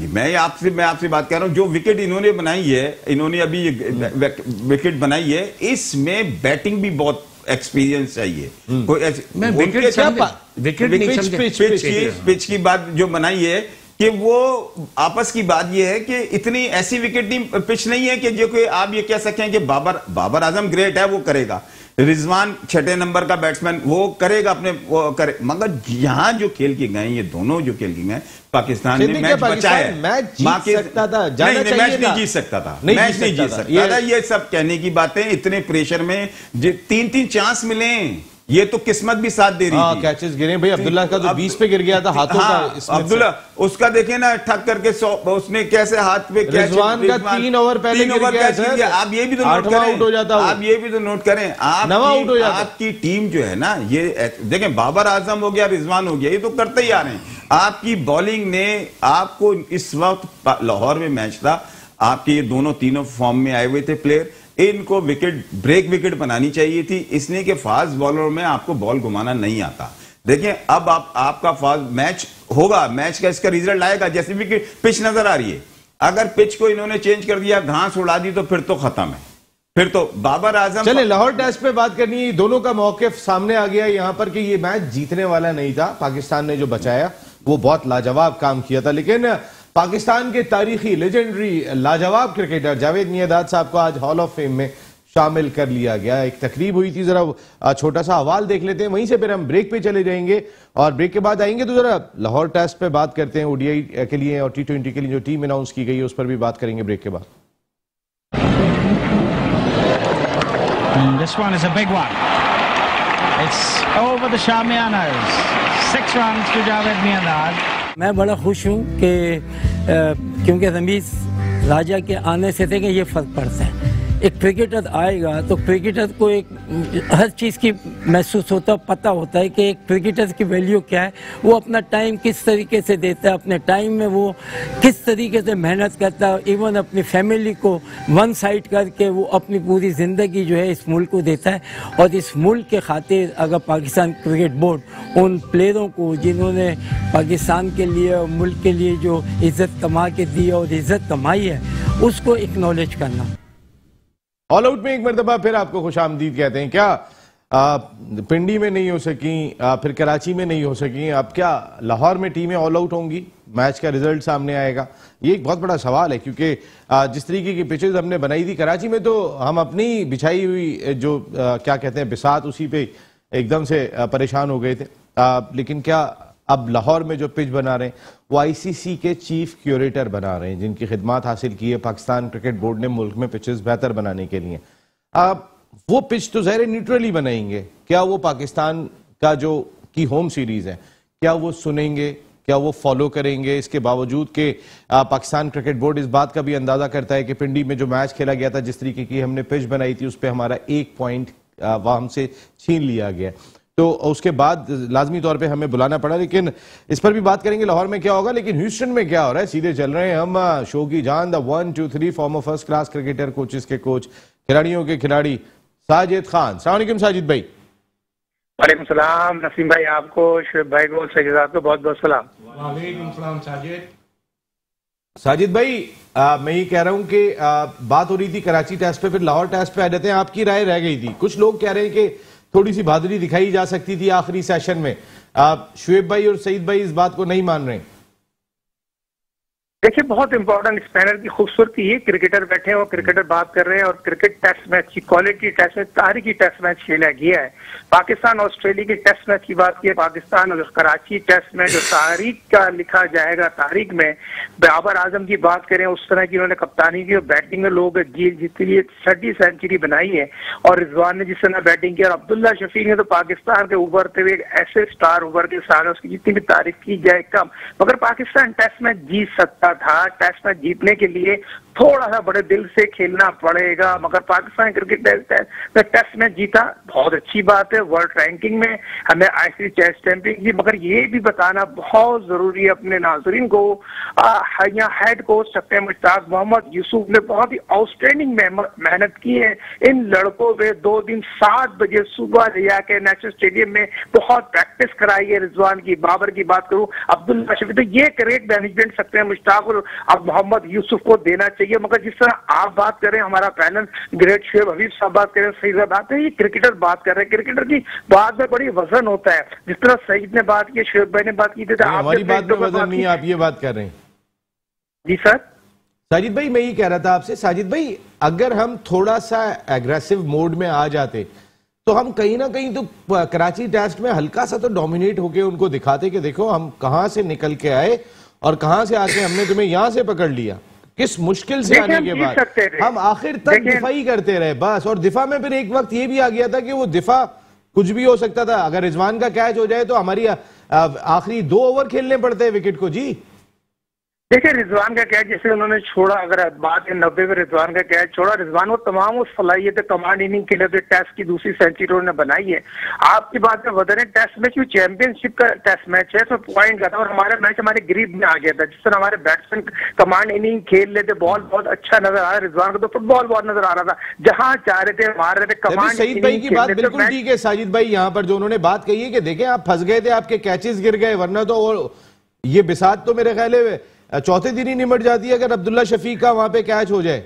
मैं आपसे बात कर रहा हूं, जो विकेट इन्होंने बनाई है, इन्होंने अभी विकेट बनाई है, इसमें बैटिंग भी बहुत एक्सपीरियंस चाहिए। कोई पिच की बात जो बनाई है कि वो आपस की बात ये है कि इतनी ऐसी विकेट नहीं, पिच नहीं है कि जो कोई आप ये कह सकें कि बाबर आजम ग्रेट है, वो करेगा। रिजवान 6 नंबर का बैट्समैन, वो करेगा अपने, वो करे। मगर यहां जो खेल के गए, ये दोनों जो खेल के गए, पाकिस्तान ने मैच बचाया, मैच जीत सकता था, मैच नहीं जीत सकता था, मैच नहीं जीत सकता था। ये सब कहने की बातें, इतने प्रेशर में 3-3 चांस मिले, ये तो किस्मत भी साथ दे रही थी। कैचेस गिरे भाई, अब्दुल्ला का तो 20 पे गिर गया था हाथों का। अब्दुल्ला उसका देखें ना, ठक करके उसने कैसे हाथ पे, रिजवान का 3 ओवर पहले गिर गया सर। आप ये भी तो नोट करें, आउट हो जाता, आप ये भी तो नोट करें, आपकी टीम जो है ना, ये देखें, बाबर आजम हो गया, रिजवान हो गया, ये तो करते ही आ रहे हैं। आपकी बॉलिंग ने आपको, इस वक्त लाहौर में मैच था, आपके ये दोनों तीनों फॉर्म में आए हुए थे प्लेयर, इनको ब्रेक विकेट बनानी चाहिए थी, इसलिए कि फास्ट बॉलर में आपको बॉल घुमाना नहीं आता। देखिए अब आपका फास्ट मैच होगा, मैच का इसका रिजल्ट आएगा। जैसे भी पिच नजर आ रही है, अगर पिच को इन्होंने चेंज कर दिया, घास उड़ा दी, तो फिर तो खत्म है, फिर तो बाबर आजम। चले लाहौर टेस्ट पे बात करनी है। दोनों का मौकिफ सामने आ गया यहां पर कि ये मैच जीतने वाला नहीं था। पाकिस्तान ने जो बचाया वो बहुत लाजवाब काम किया था, लेकिन पाकिस्तान के तारीखी लेजेंडरी लाजवाब क्रिकेटर जावेद मियांदाद साहब को आज हॉल ऑफ फेम में शामिल कर लिया गया। एक तकरीब हुई थी, जरा छोटा सा हवाल देख लेते हैं, वहीं से फिर हम ब्रेक पे चले जाएंगे और ब्रेक के बाद आएंगे तो जरा लाहौर टेस्ट पे बात करते हैं, ओडीआई के लिए और T20 के लिए जो टीम अनाउंस की गई है उस पर भी बात करेंगे ब्रेक के बाद। This one is a big one. It's over the Shamianas. 6 runs to Javed Miandad. मैं बड़ा खुश हूँ कि क्योंकि रमीज राजा के आने से थे कि ये फ़र्क पड़ता है। एक क्रिकेटर आएगा तो क्रिकेटर को एक हर चीज़ की महसूस होता है, पता होता है कि एक क्रिकेटर की वैल्यू क्या है, वो अपना टाइम किस तरीके से देता है, अपने टाइम में वो किस तरीके से मेहनत करता है, इवन अपनी फैमिली को वन साइड करके वो अपनी पूरी ज़िंदगी जो है इस मुल्क को देता है। और इस मुल्क के खातिर अगर पाकिस्तान क्रिकेट बोर्ड उन प्लेयरों को जिन्होंने पाकिस्तान के लिए और मुल्क के लिए जो इज़्ज़त कमा के दी और इज़्ज़त कमाई है, उसको एक्नॉलेज करना। ऑल आउट में एक मरतबा फिर आपको खुशामदीद कहते हैं। क्या पिंडी में नहीं हो सकी, फिर कराची में नहीं हो सकी, अब क्या लाहौर में टीमें ऑल आउट होंगी? मैच का रिजल्ट सामने आएगा? ये एक बहुत बड़ा सवाल है, क्योंकि जिस तरीके की पिचेज हमने बनाई थी कराची में, तो हम अपनी बिछाई हुई जो क्या कहते हैं बिसात, उसी पे एकदम से परेशान हो गए थे। लेकिन क्या अब लाहौर में जो पिच बना रहे हैं वो आईसीसी के चीफ क्यूरेटर बना रहे हैं, जिनकी खिदमत हासिल की है पाकिस्तान क्रिकेट बोर्ड ने मुल्क में पिचेस बेहतर बनाने के लिए। वो पिच तो ज़ाहिर न्यूट्रली बनाएंगे, क्या वो पाकिस्तान का जो की होम सीरीज है क्या वो सुनेंगे, क्या वो फॉलो करेंगे? इसके बावजूद कि पाकिस्तान क्रिकेट बोर्ड इस बात का भी अंदाजा करता है कि पिंडी में जो मैच खेला गया था, जिस तरीके की हमने पिच बनाई थी, उस पर हमारा 1 पॉइंट वह हमसे छीन लिया गया, तो उसके बाद लाजमी तौर पे हमें बुलाना पड़ा। लेकिन इस पर भी बात करेंगे लाहौर में क्या होगा। लेकिन ह्यूस्टन में क्या हो रहा है, सीधे चल रहे हैं हम। शो की जान, the 1 2 3 farmer first class cricketer, coaches के कोच, खिलाड़ियों के खिलाड़ी साजिद खान। अस्सलाम वालेकुम साजिद भाई। वालेकुम सलाम नसीम भाई, आपको, शुएब भाई को, सैयद को बहुत बहुत सलाम। वालेकुम सलाम साजिद। साजिद भाई, मैं ये कह रहा हूँ कि बात हो रही थी कराची टेस्ट पे, फिर लाहौर टेस्ट पे आ जाते हैं। आपकी राय रह गई थी, कुछ लोग कह रहे हैं कि थोड़ी सी बहादुरी दिखाई जा सकती थी आखिरी सेशन में। शुएब भाई और सईद भाई इस बात को नहीं मान रहे। देखिए, बहुत इंपॉर्टेंट इस पैनल की खूबसूरती है, क्रिकेटर बैठे हैं और क्रिकेटर बात कर रहे हैं, और क्रिकेट टेस्ट मैच की क्वालिटी टेस्ट मैच, तारीखी टेस्ट मैच खेला गया है। पाकिस्तान ऑस्ट्रेलिया की टेस्ट मैच की बात की, पाकिस्तान और कराची टेस्ट मैच जो तारीख का लिखा जाएगा, तारीख में बाबर आजम की बात करें, उस तरह की उन्होंने कप्तानी की और बैटिंग में लोग जितने लिए 30 सेंचुरी बनाई है, और रिजवान ने जिस तरह बैटिंग की, और अब्दुल्ला शफीक ने तो पाकिस्तान के उभरते हुए ऐसे स्टार उभर के साथ, उसकी जितनी भी तारीफ की जाए कम, मगर पाकिस्तान टेस्ट मैच जीत सकता लिखा था टेस्ट मैच जीतने के लिए थोड़ा सा बड़े दिल से खेलना पड़ेगा, मगर पाकिस्तान क्रिकेट ने टेस्ट मैच जीता, बहुत अच्छी बात है। वर्ल्ड रैंकिंग में हमें आईसीसी टेस्ट चैंपियन की, मगर ये भी बताना बहुत जरूरी है अपने नाजरीन को, यहाँ हेड कोच सकते मुश्ताक मोहम्मद यूसुफ ने बहुत ही आउटस्टैंडिंग मेहनत की है। इन लड़कों पे 2 दिन 7 बजे सुबह जाके नेशनल स्टेडियम में बहुत प्रैक्टिस कराई है। रिजवान की, बाबर की बात करूं, अब्दुल्ला शफी, तो ये ग्रेट मैनेजमेंट सकते हैं मुश्ताक और मोहम्मद यूसुफ को देना चाहिए। मगर जिस तरह आप बात करें, हमारा पैनल ग्रेट शुएब हबीब साहब बात करें, सईद बात है, ये क्रिकेटर बात कर रहे हैं, क्रिकेटर की बात में बड़ी वजन होता है। जिस तरह सईद ने बात की, शुएब भाई ने बात की थी, हमारी बात में वजन नहीं है, आप ये बात कर रहे हैं। जी सर। साजिद भाई, मैं ये कह रहा था आपसे, साजिद भाई अगर हम थोड़ा सा एग्रेसिव मोड में आ जाते तो हम कहीं ना कहीं तो कराची टेस्ट में हल्का सा तो डोमिनेट होके उनको दिखाते कि देखो हम कहां से निकल के आए और कहां से आके हमने तुम्हें यहां से पकड़ लिया, किस मुश्किल से आने के बाद हम आखिर तक दिफा ही करते रहे बस। और दिफा में फिर एक वक्त ये भी आ गया था कि वो दिफा कुछ भी हो सकता था, अगर रिजवान का कैच हो जाए तो हमारी आखिरी 2 ओवर खेलने पड़ते हैं विकेट को। जी देखिए, रिजवान का कैच जैसे उन्होंने छोड़ा, अगर बात है 90 में रिजवान का कैच छोड़ा, रिजवान वो तमाम उस सलाहियत कमांड इनिंग के लिए टेस्ट की दूसरी सेंचुरी उन्होंने बनाई है। आपकी बात में वजन टेस्ट मैच चैंपियनशिप का टेस्ट मैच है, तो पॉइंट का था और हमारा मैच हमारे ग्रीब में आ गया था। जिस तरह हमारे बैट्समैन कमांड इनिंग खेल लेते, बॉल बहुत अच्छा नजर आ रहा है, रिजवान को तो फुटबॉल बहुत नजर आ रहा था, जहां चाह रहे थे मार रहे थे कमांड। सईद भाई की बात बिल्कुल ठीक है साजिद भाई, यहाँ पर जो उन्होंने बात कही है कि देखें आप फंस गए थे, आपके कैचेस गिर गए, वरना तो ये बिसात तो मेरे ख्याल है चौथे दिन ही निमट जाती है अगर अब्दुल्ला शफी का वहां पे कैच हो जाए।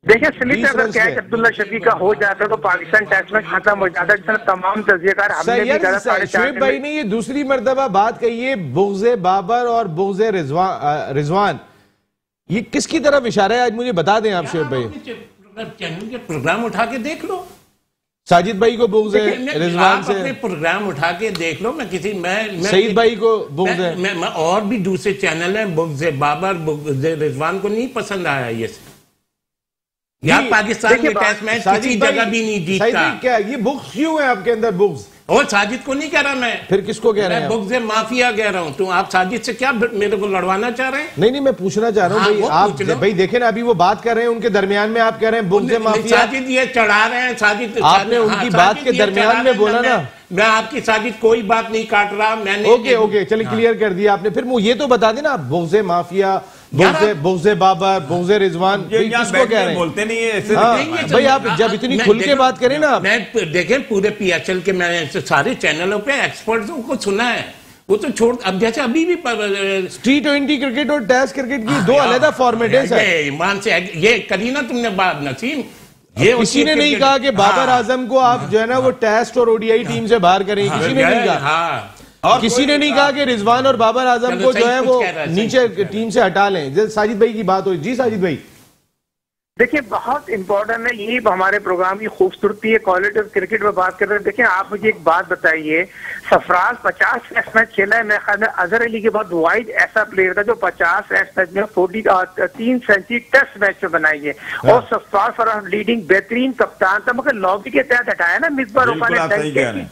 देखिए, स्लिप अगर कैच अब्दुल्ला शफी का हो जाता तो पाकिस्तान टेस्ट में खत्म हो जाता, जिसने तमाम तजज़ियाकार हमने भी कहा। शुएब भाई ने ये दूसरी मर्तबा बात कही है बुग़्ज़े बाबर और बुग़्ज़े रिजवान, ये किसकी तरफ इशारा है आज मुझे बता दें आप शुएब भाई। चैनल के प्रोग्राम उठा के देख लो, साजिद भाई को बुग़्ज़ है रिजवान से, अपने प्रोग्राम उठा के देख लो। मैं सईद भाई को बुग़्ज़ है, मैं और भी दूसरे चैनल हैं, बुग़्ज़े बाबर, बुग़्ज़े रिजवान को नहीं पसंद आया ये। यार पाकिस्तान में टेस्ट मैच किसी जगह भी नहीं जीतता। क्या ये बुग़्ज़ क्यों है आपके अंदर बुग़्ज़? और साजिद को नहीं कह रहा मैं, फिर किसको कह रहे हैं? बुग़्ज़े माफिया कह रहा हूँ। तो आप साजिद से क्या मेरे को लड़वाना चाह रहे हैं? नहीं, मैं पूछना चाह रहा हूँ भाई देखें ना, अभी वो बात कर रहे हैं उनके दरमियान में, आप कह रहे हैं बुग़्ज़े माफिया। साजिद ये चढ़ा रहे हैं, साजिद आपने उनकी बात के दरमियान में बोला ना। मैं आपकी साजिद कोई बात नहीं काट रहा, मैंने ओके चलिए क्लियर कर दिया आपने। फिर ये तो बता देना, बुग़्ज़े माफिया, बुग़्ज़े बाबर, बुग़्ज़े रिजवान, किसको कह रहे हैं? बोलते नहीं है भाई, आप जब इतनी खुल के बात करें ना। मैं देखें पूरे PSL के मैंने सारे चैनलों पे एक्सपर्ट्स को सुना है, वो तो छोड़, अब जैसे अभी भी T20 क्रिकेट और टेस्ट क्रिकेट की 2 अलग फॉर्मेट है। ईमान से ये करी ना तुमने बात नसीम, ये किसी ने नहीं कहा कि बाबर आजम को आप जो है ना वो टेस्ट और ODI टीम से बाहर करें, किसी ने नहीं कहा। और किसी ने नहीं कहा कि रिजवान और बाबर आजम को जो है वो नीचे टीम से हटा लें। जैसे साजिद भाई की बात हुई। जी साजिद भाई, देखिए, बहुत इंपॉर्टेंट है, ये हमारे प्रोग्राम की खूबसूरती है, क्वालिटी ऑफ क्रिकेट में बात कर रहे हैं। देखिए, आप मुझे एक बात बताइए, सरफराज 50 टेस्ट मैच खेला है, मेरे ख्याल में अजहर अली के बाद वाइड ऐसा प्लेयर था जो 50 टेस्ट मैच में 3 सेंचुरी टेस्ट मैच में बनाई है। और सरफराज लीडिंग बेहतरीन कप्तान था, मगर लॉबी के तहत हटाया ना, मिसबा रूपा ने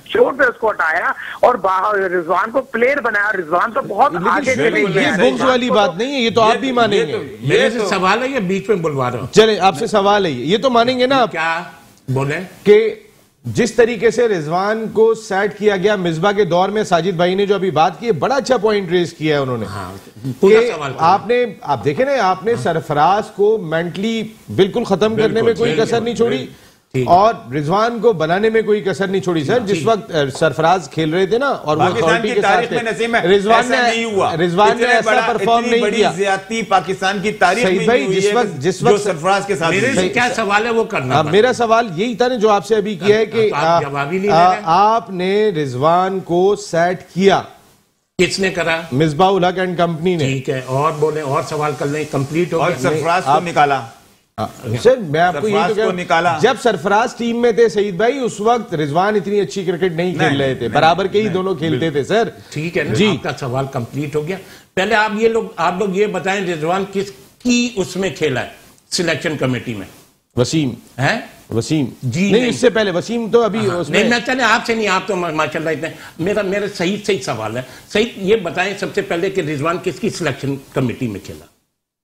चोट पे उसको हटाया और रिजवान को प्लेयर बनाया। रिजवान तो बहुत आगे चले गए। ये बुग़्ज़ वाली बात नहीं है, ये तो आप भी मानेंगे। मेरे से सवाल है, ये बीच में बुलवा रहा हूँ। चले आपसे सवाल है, ये तो मानेंगे ना आप क्या बोले कि जिस तरीके से रिजवान को सेट किया गया मिसबा के दौर में, साजिद भाई ने जो अभी बात की है, बड़ा अच्छा पॉइंट रेज किया है उन्होंने। पूरा सवाल आप देखें ना, आपने सरफराज को मेंटली बिल्कुल खत्म करने में कोई कसर नहीं छोड़ी और रिजवान को बनाने में कोई कसर नहीं छोड़ी। सर, जिस वक्त सरफराज खेल रहे थे ना और वो अथॉरिटी के साथ रिजवान ने ऐसा परफॉर्म नहीं किया। ज्यादती पाकिस्तान की तारीख में भाई, जिस वक्त सरफराज के साथ मेरे क्या सवाल है वो करना। मेरा सवाल यही था ना जो आपसे अभी किया है कि आपने रिजवान को सेट किया, किसने करा? मिसबाह उल हक एंड कंपनी ने। ठीक है, और बोले, और सवाल कर लें, कंप्लीट हो गया। सरफराज को निकाला सर, मैं आपको यही तो कह रहा हूं, जब सरफराज टीम में थे सईद भाई, उस वक्त रिजवान इतनी अच्छी क्रिकेट नहीं खेल रहे थे, बराबर के ही दोनों खेलते थे। सर ठीक है ना, जी, आपका सवाल कंप्लीट हो गया। पहले आप लोग ये बताएं, रिजवान किसकी उसमें खेला है सिलेक्शन कमेटी में? वसीम है जी नहीं, इससे पहले वसीम तो अभी उसमें नहीं, मैं चले आपसे नहीं, आप तो माशाल्लाह इतने मेरा सही सवाल है। सही ये बताएं सबसे पहले कि रिजवान किसकी सिलेक्शन कमेटी में खेला?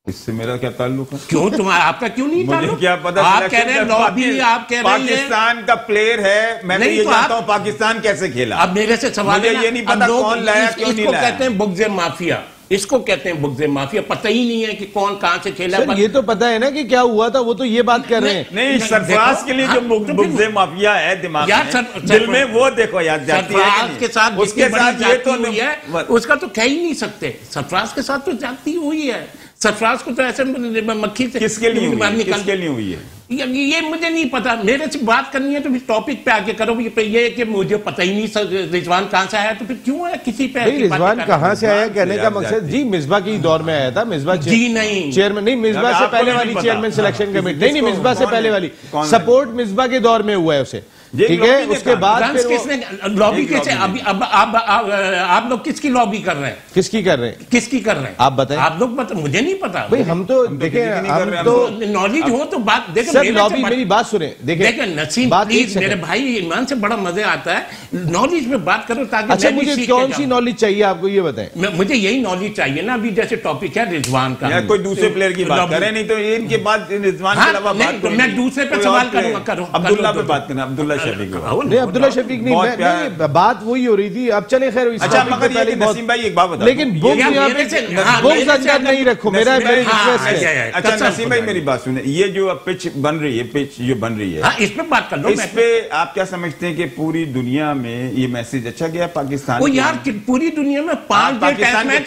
इससे मेरा क्या ताल्लुक है? क्यों तुम्हारा आपका क्यों नहीं मुझे ताल्लुक? क्या पता? आप कह रहे हैं लॉबी, आप कह रहे हैं पाकिस्तान का प्लेयर है, मैं नहीं, ये तो जानता हूं पाकिस्तान कैसे खेला। अब मेरे से सवाल मुझे है ये नहीं पता कौन लाया क्यों नहीं लाया। कहते हैं बुग़्ज़ माफिया, इसको कहते हैं बुग़्ज़ माफिया। पता ही नहीं है कि कौन कहां से खेला। सर, ये तो पता है ना कि क्या हुआ था, वो तो ये बात कर रहे हैं। नहीं, सरफराज के लिए जो बुग़्ज़ माफिया है दिमाग में, दिल में, वो देखो याद जाती है सरफराज के साथ उसके साथ ये तो हुई है, उसका तो कह ही नहीं सकते। सरफराज के साथ तो जाती हुई है। सरफराज को तो ऐसे मक्खी से किसके लिए हुई है? ये मुझे नहीं पता। मेरे से बात करनी है तो फिर टॉपिक पे आके करो। ये कि मुझे पता ही नहीं रिजवान कहां से आया, तो फिर क्यों है किसी पे? रिजवान कहां से आया कहने का मकसद जी मिसबा की दौर में आया था। मिसबा जी नहीं, चेयरमैन नहीं, मिसबा से पहले वाली चेयरमैन सिलेक्शन कमेटी नहीं, मिसबा से पहले वाली सपोर्ट मिसबा के दौर में हुआ है उसे, ठीक है। उसके बाद फिर किसने लॉबी कैसे? अभी अब आप लोग किसकी लॉबी कर रहे हैं? किसकी कर रहे हैं? किसकी कर रहे हैं आप बताएं। आप लोग बता, मुझे नहीं पता भाई। हम तो देखें, हम तो नॉलेज हो तो बात देखें। लॉबी, मेरी बात सुने, देखिए नसीम प्लीज, मेरे भाई ईमान से बड़ा मजा आता है नॉलेज में बात करो ताकि अच्छा, मुझे कौन सी नॉलेज चाहिए आपको ये बताएं। मुझे यही नॉलेज चाहिए ना। अभी जैसे टॉपिक है रिजवान का, कोई दूसरे प्लेयर की बात करें, नहीं तो इनके बाद रिजवान के अलावा बात करो। मैं दूसरे पे सवाल करूंगा। करो अब्दुल्ला पे बात करना, अब्दुल्ला शफीक। अब्दुल्ला शफीक नहीं, बात वही हो रही थी। अब चले खैर। अच्छा, मगर ये नसीम भाई एक बात बता, लेकिन बुक्स अंदर नहीं रखो, मेरा रिक्वेस्ट है। अच्छा नसीम भाई मेरी बात सुने, ये जो पिच बन रही है, पिच जो बन रही है, इस पे बात कर लो। इस पे आप क्या समझते हैं कि पूरी दुनिया में ये मैसेज अच्छा गया पाकिस्तान को? यार पूरी दुनिया में 5 टेस्ट मैच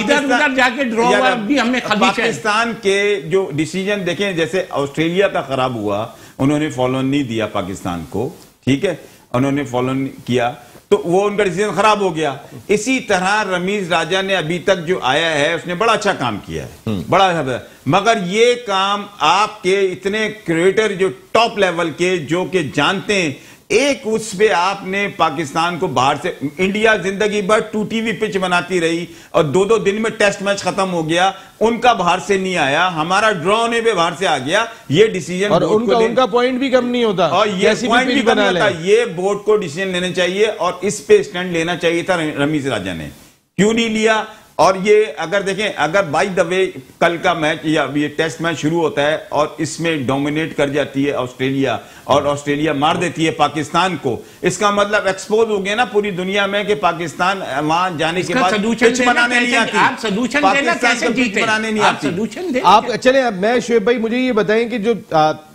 इधर जाके ड्रॉ हुआ, भी हमने पाकिस्तान के जो डिसीजन देखें, जैसे ऑस्ट्रेलिया का खराब हुआ, उन्होंने फॉलो नहीं दिया पाकिस्तान को, ठीक है, उन्होंने फॉलो किया तो वो उनका डिसीजन खराब हो गया। इसी तरह रमीज राजा ने अभी तक जो आया है उसने बड़ा अच्छा काम किया है, बड़ा अच्छा, मगर ये काम आपके इतने क्रिएटर जो टॉप लेवल के जो कि जानते हैं, एक उस पे आपने पाकिस्तान को बाहर से, इंडिया जिंदगी भर टूटी हुई पिच बनाती रही और 2-2 दिन में टेस्ट मैच खत्म हो गया, उनका बाहर से नहीं आया, हमारा ड्रॉ होने पे बाहर से आ गया। ये डिसीजन और उनका पॉइंट भी कम नहीं होता, और ये पॉइंट भी कम नहीं होता। ये बोर्ड को डिसीजन लेना चाहिए और इस पे स्टैंड लेना चाहिए था रमीज राजा ने, क्यों नहीं लिया? और ये अगर देखें, अगर बाय द वे कल का मैच या ये टेस्ट मैच शुरू होता है और इसमें डोमिनेट कर जाती है ऑस्ट्रेलिया और ऑस्ट्रेलिया मार देती है पाकिस्तान को, इसका मतलब एक्सपोज हो गया ना पूरी दुनिया में कि पाकिस्तान वहां जाने के बाद पिच बनाने नहीं आती, आप सलूशन देना कैसे जीते, बनाने नहीं आती। सलूशन दे आप चले। अब मैं शुएब भाई मुझे ये बताएं कि जो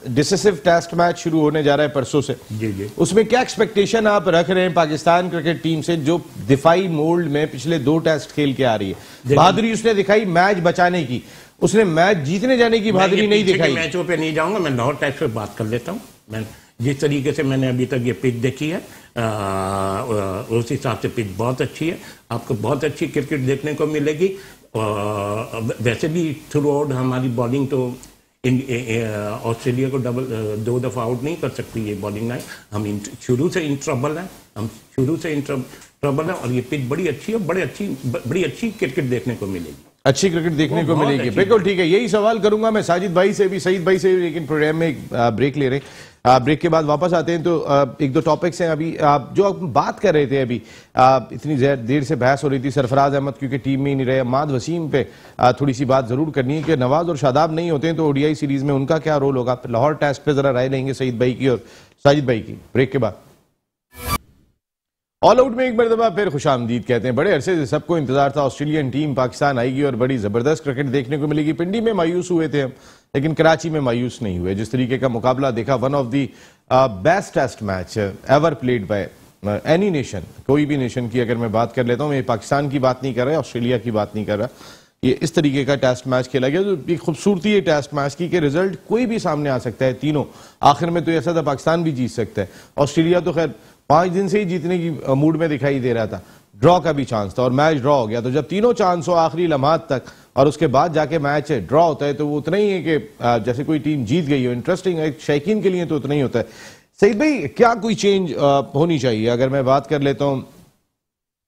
डिसिसिव टेस्ट मैच शुरू होने जा रहा है परसों से, जी, उसमें क्या एक्सपेक्टेशन आप रख रहे हैं पाकिस्तान क्रिकेट टीम से, जो दिफाई मोल्ड में पिछले 2 टेस्ट खेल के आ रही है? बहादुरी उसने दिखाई मैच बचाने की, उसने मैच जीतने जाने की बहादुरी नहीं दिखाई। मैचों पे नहीं जाऊंगा, मैं लाहौर टेस्ट पे बात कर लेता हूं। मैं जिस तरीके से मैंने अभी तक ये पिच देखी है, उस हिसाब से पिच बहुत अच्छी है, आपको बहुत अच्छी क्रिकेट देखने को मिलेगी। वैसे भी थ्रू आउट हमारी बॉलिंग तो ऑस्ट्रेलिया को 2 दफा आउट नहीं कर सकती ये बॉलिंग लाइन। हम शुरू से इन ट्रबल है, और ये पिच बड़ी अच्छी है, बड़ी अच्छी क्रिकेट देखने को मिलेगी, अच्छी क्रिकेट देखने को मिलेगी। बिल्कुल ठीक है, यही सवाल करूंगा मैं साजिद भाई से भी, सईद भाई से भी, लेकिन प्रोग्राम में एक ब्रेक ले रहे हैं। ब्रेक के बाद वापस आते हैं तो 1-2 टॉपिक्स हैं अभी जो आप बात कर रहे थे। अभी इतनी देर से बहस हो रही थी, सरफराज अहमद क्योंकि टीम में ही नहीं रहे, अम्माद वसीम पे थोड़ी सी बात जरूर करनी है कि नवाज और शादाब नहीं होते हैं तो ओडीआई सीरीज में उनका क्या रोल होगा। लाहौर टेस्ट पे जरा राय लेंगे सईद भाई की और साजिद भाई की, ब्रेक के बाद। ऑल आउट में एक मरतबा फिर खुशामदीद कहते हैं। बड़े अरसे से सबको इंतजार था ऑस्ट्रेलियन टीम पाकिस्तान आएगी और बड़ी जबरदस्त क्रिकेट देखने को मिलेगी। पिंडी में मायूस हुए थे हम, लेकिन कराची में मायूस नहीं हुए। जिस तरीके का मुकाबला देखा, one of the best test match ever played by any nation, कोई भी नेशन की अगर मैं बात कर लेता हूं, मैं पाकिस्तान की बात नहीं कर रहा, ऑस्ट्रेलिया की बात नहीं कर रहा, ये इस तरीके का टेस्ट मैच खेला गया। तो एक खूबसूरती है टेस्ट मैच की कि रिजल्ट कोई भी सामने आ सकता है, तीनों आखिर में तो ऐसा था पाकिस्तान भी जीत सकता है। ऑस्ट्रेलिया तो खैर 5 दिन से ही जीतने की मूड में दिखाई दे रहा था, ड्रॉ का भी चांस था और मैच ड्रॉ हो गया। तो जब तीनों चांस हो आखिरी लम्हात तक और उसके बाद जाके मैच ड्रॉ होता है तो वो उतना ही है कि जैसे कोई टीम जीत गई हो। इंटरेस्टिंग है शौकीन के लिए तो उतना ही होता है। सईद भाई, क्या कोई चेंज होनी चाहिए? अगर मैं बात कर लेता हूँ,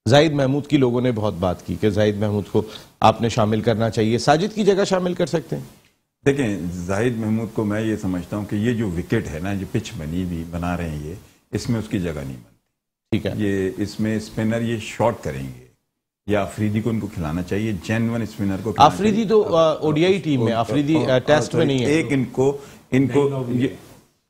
जाहिद महमूद की लोगों ने बहुत बात की कि जाहिद महमूद को आपने शामिल करना चाहिए, साजिद की जगह शामिल कर सकते हैं? देखें, जाहिद महमूद को मैं ये समझता हूं कि ये जो विकेट है ना, जो पिच बना रहे हैं, ये इसमें उसकी जगह नहीं बनती। ठीक है, ये इसमें स्पिनर ये शॉर्ट करेंगे, या अफरीदी को उनको खिलाना चाहिए, जेन्युइन स्पिनर को। अफरीदी तो ओडीआई टीम में, अफरीदी टेस्ट में नहीं है। एक इनको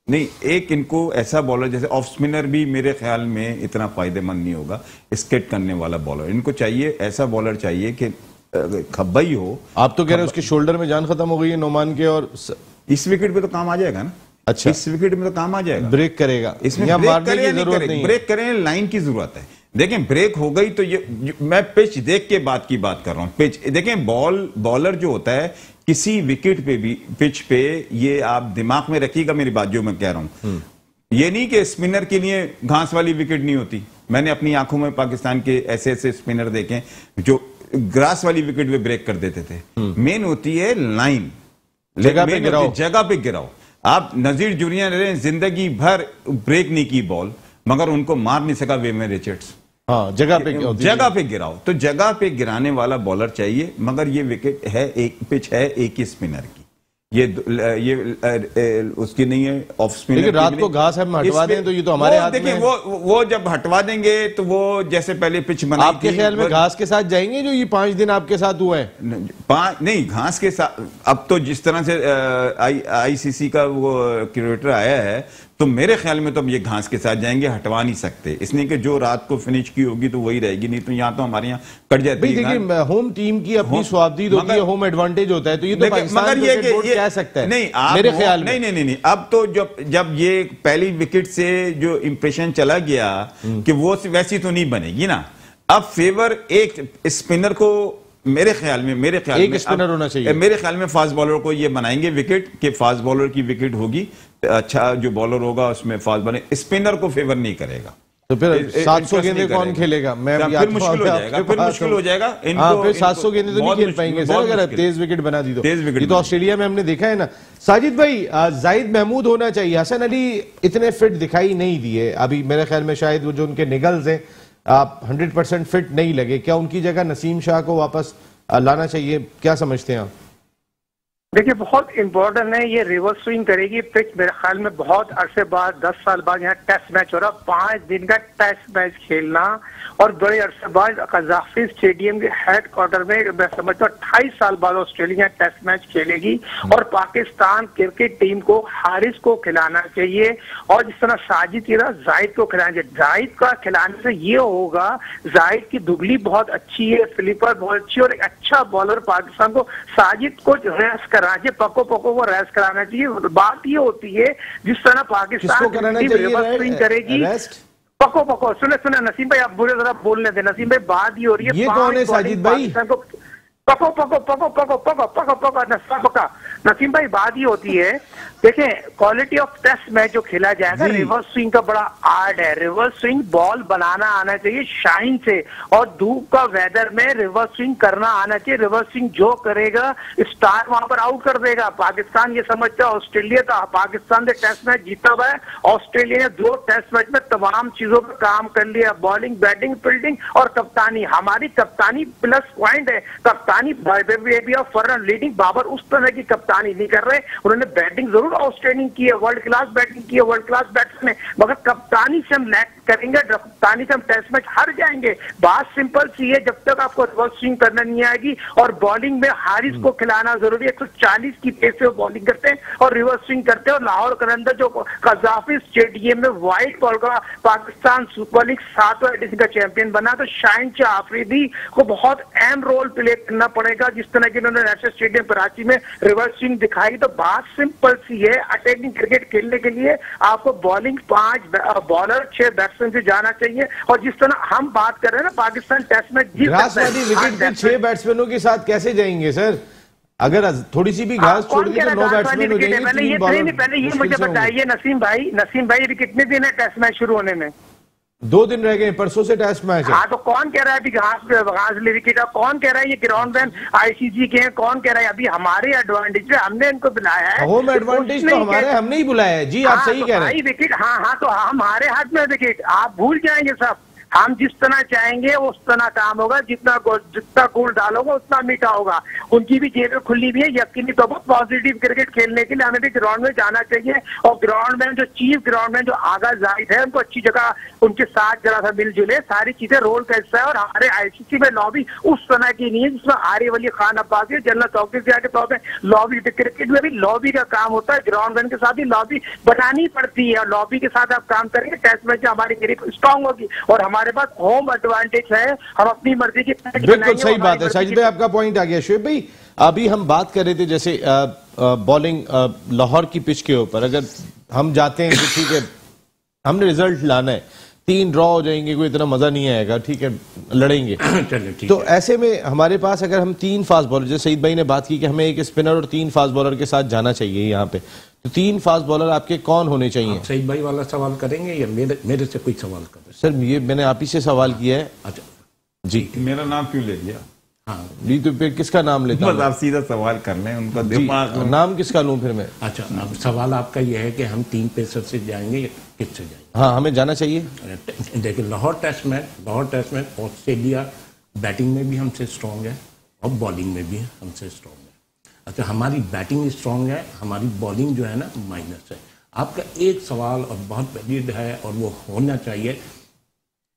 एक इनको ऐसा बॉलर, जैसे ऑफ स्पिनर भी मेरे ख्याल में इतना फायदेमंद नहीं होगा, स्केट करने वाला बॉलर। इनको चाहिए, ऐसा बॉलर चाहिए कि खब्बई हो। आप तो कह रहे हैं उसके शोल्डर में जान खत्म हो गई है नोमान के, और इस विकेट पे तो काम आ जाएगा ना। अच्छा, इस विकेट में तो काम आ जाएगा, ब्रेक करेगा, इसमें मारने की जरूरत नहीं है। ब्रेक करें, लाइन की जरूरत है। देखें, ब्रेक हो गई तो ये मैं पिच देख के बात कर रहा हूं। पिच देखें, बॉलर जो होता है किसी विकेट पे भी, पिच पे, ये आप दिमाग में रखिएगा मेरी बात जो मैं कह रहा हूं। ये नहीं कि स्पिनर के लिए घास वाली विकेट नहीं होती। मैंने अपनी आंखों में पाकिस्तान के ऐसे स्पिनर देखे जो ग्रास वाली विकेट पे ब्रेक कर देते थे। मेन होती है लाइन, जगह पे गिराओ। आप नजीर जुरिया ने जिंदगी भर ब्रेक नहीं की बॉल, मगर उनको मार नहीं सका वेमेन रिचर्ड्स। हाँ, जगह पे गिराओ, तो जगह पे गिराने वाला बॉलर चाहिए। मगर ये विकेट है, एक पिच है एक ही स्पिनर की, ये उसकी नहीं है, ऑफ स्पिनर। लेकिन रात को घास हम हटवा दें तो ये तो हमारे हाथ में। देखिए, वो जब हटवा देंगे तो वो जैसे पहले पिच बनाई, आपके ख्याल में घास के साथ जाएंगे जो ये 5 दिन आपके साथ हुआ है? नहीं, घास के साथ अब तो जिस तरह से आईसीसी का वो क्यूरेटर आया है, तो मेरे ख्याल में तो अब ये घास के साथ जाएंगे, हटवा नहीं सकते। इसलिए कि जो रात को फिनिश की होगी तो वही रहेगी, नहीं तो यहाँ तो हमारे यहाँ कट जाती है। देखिए, होम टीम की अपनी स्वाबदीद होती है, होम एडवांटेज होता है, तो ये तो पाकिस्तान क्रिकेट बोर्ड कह सकता है। नहीं, मेरे ख्याल में नहीं। अब तो जब ये पहली विकेट से जो इंप्रेशन चला गया कि वो वैसी तो नहीं बनेगी ना। अब फेवर एक स्पिनर को, मेरे ख्याल में एक स्पिनर होना चाहिए। मेरे ख्याल में फास्ट बॉलर को ये बनाएंगे विकेट, कि फास्ट बॉलर की विकेट होगी, अच्छा जो बॉलर होगा उसमें फास्ट बने, स्पिनर को फेवर नहीं करेगा। तो फिर 700 गेंदें कौन खेलेगा? फिर मुश्किल हो जाएगा। फिर 700 गेंदें तो नहीं खेल पाएंगे सर, अगर तेज विकेट बना दी तो। ये तो ऑस्ट्रेलिया में हमने देखा है ना। साजिद भाई, जाहिद महमूद होना चाहिए। हसन अली इतने फिट दिखाई नहीं दिए अभी, मेरे ख्याल में शायद वो जो उनके निगल्स हैं 100% फिट नहीं लगे। क्या उनकी जगह नसीम शाह को वापस लाना चाहिए? क्या समझते हैं आप? देखिए, बहुत इंपॉर्टेंट है, ये रिवर्स स्विंग करेगी पिच। मेरे ख्याल में बहुत अरसे बाद, 10 साल बाद यहाँ टेस्ट मैच हो रहा, 5 दिन का टेस्ट मैच खेलना, और बड़े अरसे बाद कज़ाफ़ी स्टेडियम के हेड क्वार्टर में, मैं समझता हूँ 28 साल बाद ऑस्ट्रेलिया टेस्ट मैच खेलेगी। और पाकिस्तान क्रिकेट टीम को हारिस को खिलाना चाहिए, और जिस तरह साजिद की तरह जाहिद को खिलाना चाहिए। जाहिद का खिलाने से ये होगा, जाहिद की दुगली बहुत अच्छी है, फ्लिपर बहुत अच्छी, और एक अच्छा बॉलर पाकिस्तान को, साजिद को रेस्ट कराना चाहिए, पको वो रेस्ट कराना चाहिए। बात ये होती है, जिस तरह पाकिस्तान रिवर्स स्विंग करेगी, पको सुने नसीम भाई, आप बुरे जरा बोलने दे। नसीम भाई, बात ये हो रही है, ये कौन है साजिद भाई? पको नसीम भाई, बात ये होती है, देखें, क्वालिटी ऑफ टेस्ट मैच जो खेला जाएगा, रिवर्स स्विंग का बड़ा आर्ट है। रिवर्स स्विंग बॉल बनाना आना चाहिए शाइन से, और धूप का वेदर में रिवर्स स्विंग करना आना चाहिए। रिवर्स स्विंग जो करेगा, स्टार वहां पर आउट कर देगा। पाकिस्तान ये समझता है ऑस्ट्रेलिया था, पाकिस्तान ने टेस्ट मैच जीता हुआ है, ऑस्ट्रेलिया ने 2 टेस्ट मैच में तमाम चीजों पर काम कर लिया, बॉलिंग, बैटिंग, फील्डिंग और कप्तानी। हमारी कप्तानी प्लस पॉइंट है। कप्तानी लीडिंग, बाबर उस तरह की कप्तानी नहीं कर रहे। उन्होंने बैटिंग जरूर आउटस्टैंडिंग की है, वर्ल्ड क्लास बैटिंग की है, वर्ल्ड क्लास बैट्समैन, मगर कप्तानी से हम लैक करेंगे, कप्तानी से हम टेस्ट मैच हार जाएंगे। बात सिंपल सी है, जब तक आपको रिवर्स स्विंग करना नहीं आएगी, और बॉलिंग में हारिस को खिलाना जरूरी है। 140 की पेस से बॉलिंग करते हैं और रिवर्स स्विंग करते हैं। और लाहौर के अंदर जो कज़ाफ़ी स्टेडियम में व्हाइट बॉल का पाकिस्तान सुपर लीग 7वां एडिशन का चैंपियन बना, तो शाहीन शाह अफरीदी को बहुत अहम रोल प्ले करना पड़ेगा। जिस तरह की उन्होंने नेशनल स्टेडियम कराची में रिवर्स स्विंग दिखाई, तो बात सिंपल सी है, अटैकिंग क्रिकेट खेलने के लिए आपको बॉलिंग 5 बॉलर 6 बैट्समैन से जाना चाहिए। और जिस तरह हम बात कर रहे हैं ना, पाकिस्तान टेस्ट में जीत सकता है। विकेट पे 6 बैट्समैनों के साथ कैसे जाएंगे सर? अगर थोड़ी सी भी घास छोड़ दी तो 9 बैट्समैन हो जाएंगे। पहले ये मुझे बताइए नसीम भाई अभी कितने दिन है टेस्ट मैच शुरू होने में? 2 दिन रह गए, परसों से टेस्ट मैच है। हाँ, तो कौन कह रहा है अभी घास ले विकेट? कौन कह रहा है ये ग्राउंड बैन आईसीसी के हैं? कौन कह रहा है? अभी हमारे एडवांटेज पे हमने इनको बुलाया है। होम एडवांटेज तो हमारे, हमने ही बुलाया है जी। आप सही कह रहे हैं। विकेट, हाँ, तो हमारे हाथ में विकेट, आप भूल जाएंगे सब। हम जिस तरह चाहेंगे उस तरह काम होगा, जितना गुड़ डालोगे उतना मीठा होगा। उनकी भी जेबें खुली हुई है, यकीनी तौर पर पॉजिटिव क्रिकेट खेलने के लिए हमें भी ग्राउंड में जाना चाहिए। और ग्राउंड में जो चीफ ग्राउंड में जो आगा जाहिद है उनको अच्छी जगह उनके साथ जरा सा मिलजुले, सारी चीजें रोल का हिस्सा है। और हमारे आईसीसी में लॉबी उस तरह की नहीं है जिसमें आरिफ अली खान अब्बासी जनरल चौकीदार के तौर पर लॉबी, क्रिकेट में भी लॉबी का काम होता है, ग्राउंड मैन के साथ ही लॉबी बनानी पड़ती है। और लॉबी के साथ आप काम करेंगे, टेस्ट मैच में हमारी ग्रिप स्ट्रांग होगी और हमारे पास होम एडवांटेज है, हम अपनी मर्जी की। बिल्कुल सही बात है साजिद भाई, आपका पॉइंट आ गया। शुएब भाई, अभी हम बात कर रहे थे जैसे बॉलिंग लाहौर की पिच के ऊपर, अगर हम जाते हैं कि ठीक है हमने रिजल्ट लाना है, 3 ड्रॉ हो जाएंगे, कोई इतना मजा नहीं आएगा, ठीक है लड़ेंगे तो ऐसे में हमारे पास अगर हम 3 फास्ट बॉलर, जैसे सईद भाई ने बात की कि हमें एक स्पिनर और 3 फास्ट बॉलर के साथ जाना चाहिए यहाँ पे, तो 3 फास्ट बॉलर आपके कौन होने चाहिए? सईद भाई वाला सवाल करेंगे या मेरे से कोई सवाल करें? सर ये मैंने आप ही से सवाल किया है। अच्छा जी, मेरा नाम क्यों ले लिया? हाँ जी, तो फिर किसका नाम लेता हूं? आप सीधा सवाल कर लें, उनका दिमाग नाम किसका लूं फिर मैं? अच्छा, अब सवाल आपका यह है कि हम 3 पेसर से जाएंगे या किससे जाएंगे? हाँ, हमें जाना चाहिए। देखिए लाहौर टेस्ट में ऑस्ट्रेलिया बैटिंग में भी हमसे स्ट्रांग है और बॉलिंग में भी हमसे स्ट्रांग है। अच्छा, हमारी बैटिंग स्ट्रांग है, हमारी बॉलिंग जो है ना माइनस है। आपका एक सवाल और बहुत वैलिड है और वो होना चाहिए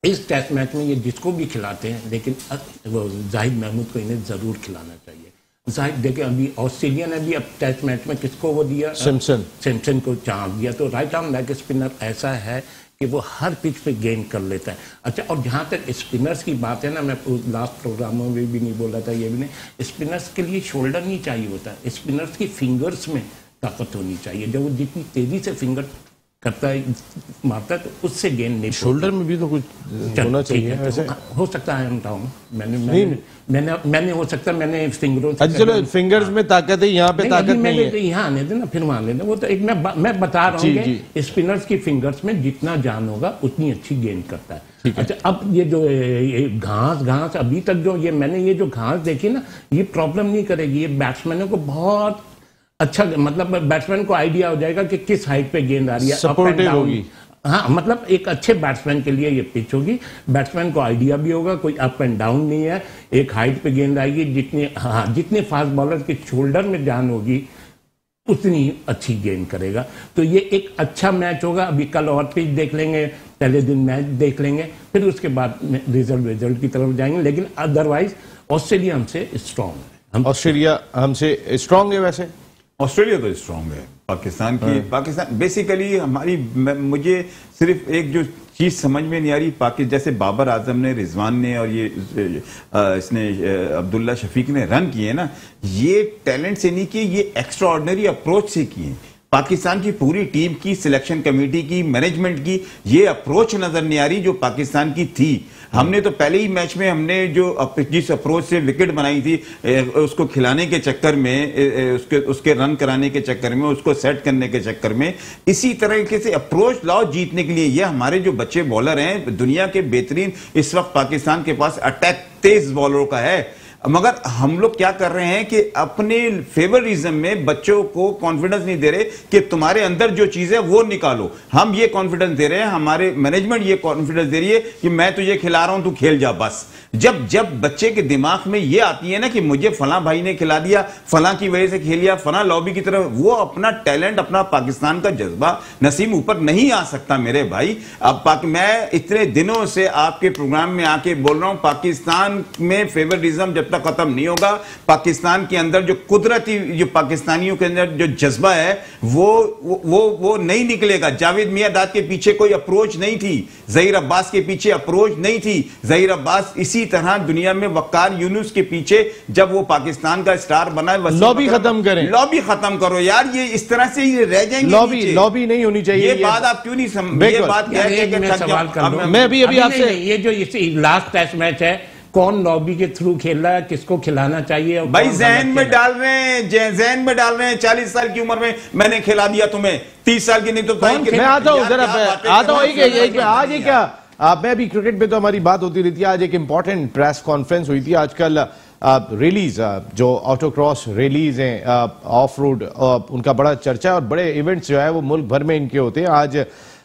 इस टेस्ट मैच में, ये जिसको भी खिलाते हैं, लेकिन वो जाहिद महमूद को इन्हें जरूर खिलाना चाहिए। जाहिद देखिए अभी ऑस्ट्रेलिया ने भी अब टेस्ट मैच में किसको वो दिया, सिम्पसन को चांस दिया। तो राइट आर्म लेग स्पिनर ऐसा है कि वो हर पिच पे गेंद कर लेता है। अच्छा, और जहाँ तक स्पिनर्स की बात है ना, मैं लास्ट प्रोग्रामों में भी नहीं बोला था, ये भी नहीं, स्पिनर्स के लिए शोल्डर नहीं चाहिए होता, स्पिनर्स की फिंगर्स में ताकत होनी चाहिए। जब वो जितनी तेजी से फिंगर करता है मारता है तो उससे गेंद नहीं, शोल्डर में भी तो कुछ होना चाहिए वैसे। हो सकता है, मैंने हो सकता है मैंने फिंगरों से, चलो फिंगर्स में ताकत है, यहाँ पे ताकत नहीं है। यहाँ आने देना, फिर वहां लेना, वो तो एक मैं बता रहा हूँ कि स्पिनर्स की फिंगर्स में जितना जान होगा उतनी अच्छी गेंद करता है। अच्छा, अब ये जो घास अभी तक जो मैंने ये जो घास देखी ना, ये प्रॉब्लम नहीं करेगी, ये बैट्समैनों को बहुत अच्छा, मतलब बैट्समैन को आइडिया हो जाएगा कि किस हाइट पे गेंद आ रही है, सपोर्टिव होगी। हाँ, मतलब एक अच्छे बैट्समैन के लिए ये पिच होगी, बैट्समैन को आइडिया भी होगा, कोई अप एंड डाउन नहीं है, एक हाइट पे गेंद आएगी, जितने फास्ट बॉलर के शोल्डर में जान होगी उतनी अच्छी गेंद करेगा। तो ये एक अच्छा मैच होगा। अभी कल और पिच देख लेंगे, पहले दिन मैच देख लेंगे, फिर उसके बाद रिजल्ट की तरफ जाएंगे। लेकिन अदरवाइज ऑस्ट्रेलिया हमसे स्ट्रांग है। ऑस्ट्रेलिया हमसे स्ट्रांग है, वैसे ऑस्ट्रेलिया तो स्ट्रांग है। पाकिस्तान बेसिकली हमारी, मुझे सिर्फ एक जो चीज समझ में नहीं आ रही, जैसे बाबर आजम ने, रिजवान ने और ये इसने अब्दुल्ला शफीक ने रन किए ना, ये टैलेंट से नहीं किए, ये एक्स्ट्रा ऑर्डिनरी अप्रोच से किए। पाकिस्तान की पूरी टीम की, सिलेक्शन कमेटी की, मैनेजमेंट की ये अप्रोच नजर नहीं आ रही जो पाकिस्तान की थी। हमने तो पहले ही मैच में हमने जिस अप्रोच से विकेट बनाई थी, उसको खिलाने के चक्कर में, उसके रन कराने के चक्कर में, उसको सेट करने के चक्कर में, इसी तरीके से अप्रोच लाओ जीतने के लिए। ये हमारे जो बच्चे बॉलर हैं, दुनिया के बेहतरीन, इस वक्त पाकिस्तान के पास अटैक तेज बॉलरों का है, मगर हम लोग क्या कर रहे हैं कि अपने फेवरिज्म में बच्चों को कॉन्फिडेंस नहीं दे रहे कि तुम्हारे अंदर जो चीज है वो निकालो। हम ये कॉन्फिडेंस दे रहे हैं, हमारे मैनेजमेंट ये कॉन्फिडेंस दे रही है कि मैं तुझे खिला रहा हूं, तू खेल जा बस। जब बच्चे के दिमाग में ये आती है ना कि मुझे फलां भाई ने खिला दिया, फलां की वजह से खेल लिया, फलां लॉबी की तरफ, वो अपना टैलेंट, अपना पाकिस्तान का जज्बा नसीम ऊपर नहीं आ सकता मेरे भाई। अब मैं इतने दिनों से आपके प्रोग्राम में आके बोल रहा हूं, पाकिस्तान में फेवरिज्म जब तक खत्म नहीं होगा, पाकिस्तान के अंदर जो कुदरती, जो पाकिस्तानियों के अंदर जो जज्बा है वो नहीं निकलेगा। जावेद मियांदाद के पीछे कोई अप्रोच नहीं थी, जहीर अब्बास के पीछे अप्रोच नहीं थी। जहीर अब्बास इसी तरह दुनिया में वक्कार यूनुस के पीछे, जब वो पाकिस्तान का स्टार बना है, लॉबी खत्म करें, लॉबी खत्म करो यार, ये इस तरह से ये रह जाएंगे। लॉबी नहीं होनी चाहिए। ये बात आप क्यों नहीं समझ, ये बात क्या है? मैं अभी आपसे, ये जो लास्ट टेस्ट मैच है, कौन लॉबी के थ्रू खेल रहा है, किसको खिलाना चाहिए, भाई जहन में डाल रहे हैं 40 साल की उम्र में मैंने खिला दिया तुम्हें, 30 साल की नहीं तो मैं आता हूं जरा, आता हूं आज ये क्या, मैं भी क्रिकेट पे तो हमारी बात होती रहती है। आज एक इंपॉर्टेंट प्रेस कॉन्फ्रेंस हुई थी। आजकल रैलीज, जो ऑटोक्रॉस रैलीज हैं, ऑफ रोड, उनका बड़ा चर्चा है और बड़े इवेंट्स जो है वो मुल्क भर में इनके होते हैं। आज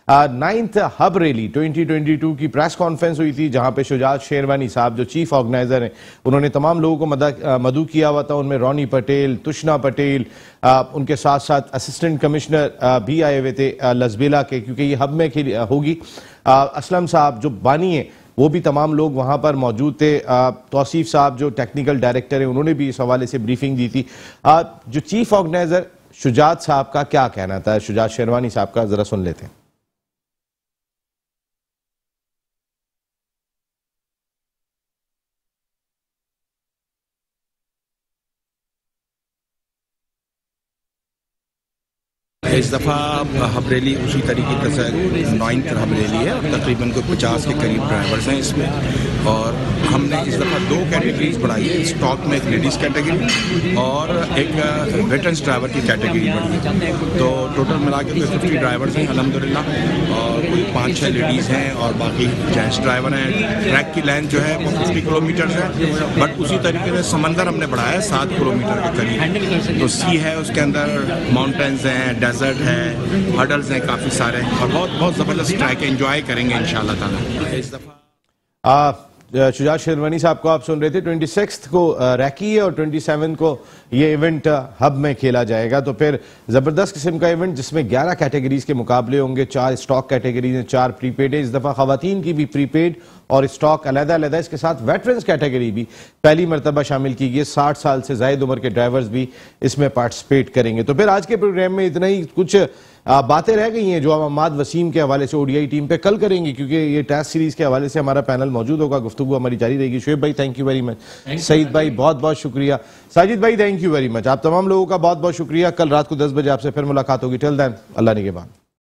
9th हब रैली 2022 की प्रेस कॉन्फ्रेंस हुई थी, जहां पे शुजात शेरवानी साहब जो चीफ ऑर्गेनाइजर हैं, उन्होंने तमाम लोगों को मदऊ किया हुआ था। उनमें रोनी पटेल, तुष्ना पटेल, उनके साथ साथ असिस्टेंट कमिश्नर भी आए हुए थे लसबेला के, क्योंकि ये हब में होगी। असलम साहब जो बानी है वो भी तमाम लोग वहां पर मौजूद थे। तौसीफ साहब जो टेक्निकल डायरेक्टर हैं, उन्होंने भी इस हवाले से ब्रीफिंग दी थी। जो चीफ ऑर्गेनाइजर शुजात साहब का क्या कहना था, शुजात शेरवानी साहब का, जरा सुन लेते हैं। इस दफ़ा हब रैली उसी तरीके से 9th हब रैली है और तकरीबन कोई 50 के करीब ड्राइवर्स हैं इसमें। और हमने इस दफ़ा 2 कैटेगरीज बढ़ाई है, स्टॉक में एक लेडीज़ कैटेगरी और एक वेटरन्स ड्राइवर की कैटेगरी बढ़ी है। तो टोटल मिला के कोई 50 ड्राइवर्स हैं अल्हम्दुलिल्लाह, और कोई 5-6 लेडीज़ हैं और बाकी जेंट्स ड्राइवर हैं। ट्रैक की लेंथ जो है वो 50 किलोमीटर है, बट उसी तरीके से समंदर हमने बढ़ाया है 7 किलोमीटर के करीब। तो सी है, उसके अंदर माउंटेन्स हैं, डेजर्ट है, हर्डल्स हैं काफ़ी सारे, और बहुत ज़बरदस्त ट्रैक एंजॉय करेंगे इंशाल्लाह ताला इस दफ़ा। शुजात शेरवानी साहब को आप सुन रहे थे। 26 को रैकी है और 27 को ये इवेंट हब में खेला जाएगा। तो फिर ज़बरदस्त किस्म का इवेंट जिसमें 11 कैटेगरीज के मुकाबले होंगे, 4 स्टॉक कैटेगरीज हैं, 4 प्रीपेड है। इस दफ़ा खवातीन की भी प्रीपेड और स्टॉक अलग-अलग, इसके साथ वेटरन्स कैटेगरी भी पहली मरतबा शामिल की गई। 60 साल से ज़ायद उम्र के ड्राइवर्स भी इसमें पार्टिसिपेट करेंगे। तो फिर आज के प्रोग्राम में इतना ही। कुछ बातें रह गई हैं जो हम अम्माद वसीम के हवाले से ओडीआई टीम पे कल करेंगे, क्योंकि ये टेस्ट सीरीज के हवाले से हमारा पैनल मौजूद होगा, गुफ्तगू हमारी जारी रहेगी। शुएब भाई thank you very much, Saeed भाई बहुत बहुत शुक्रिया, साजिद भाई थैंक यू वेरी मच, आप तमाम लोगों का बहुत बहुत शुक्रिया। कल रात को 10 बजे आपसे फिर मुलाकात होगी। टिल देन अल्लाह निगहबान।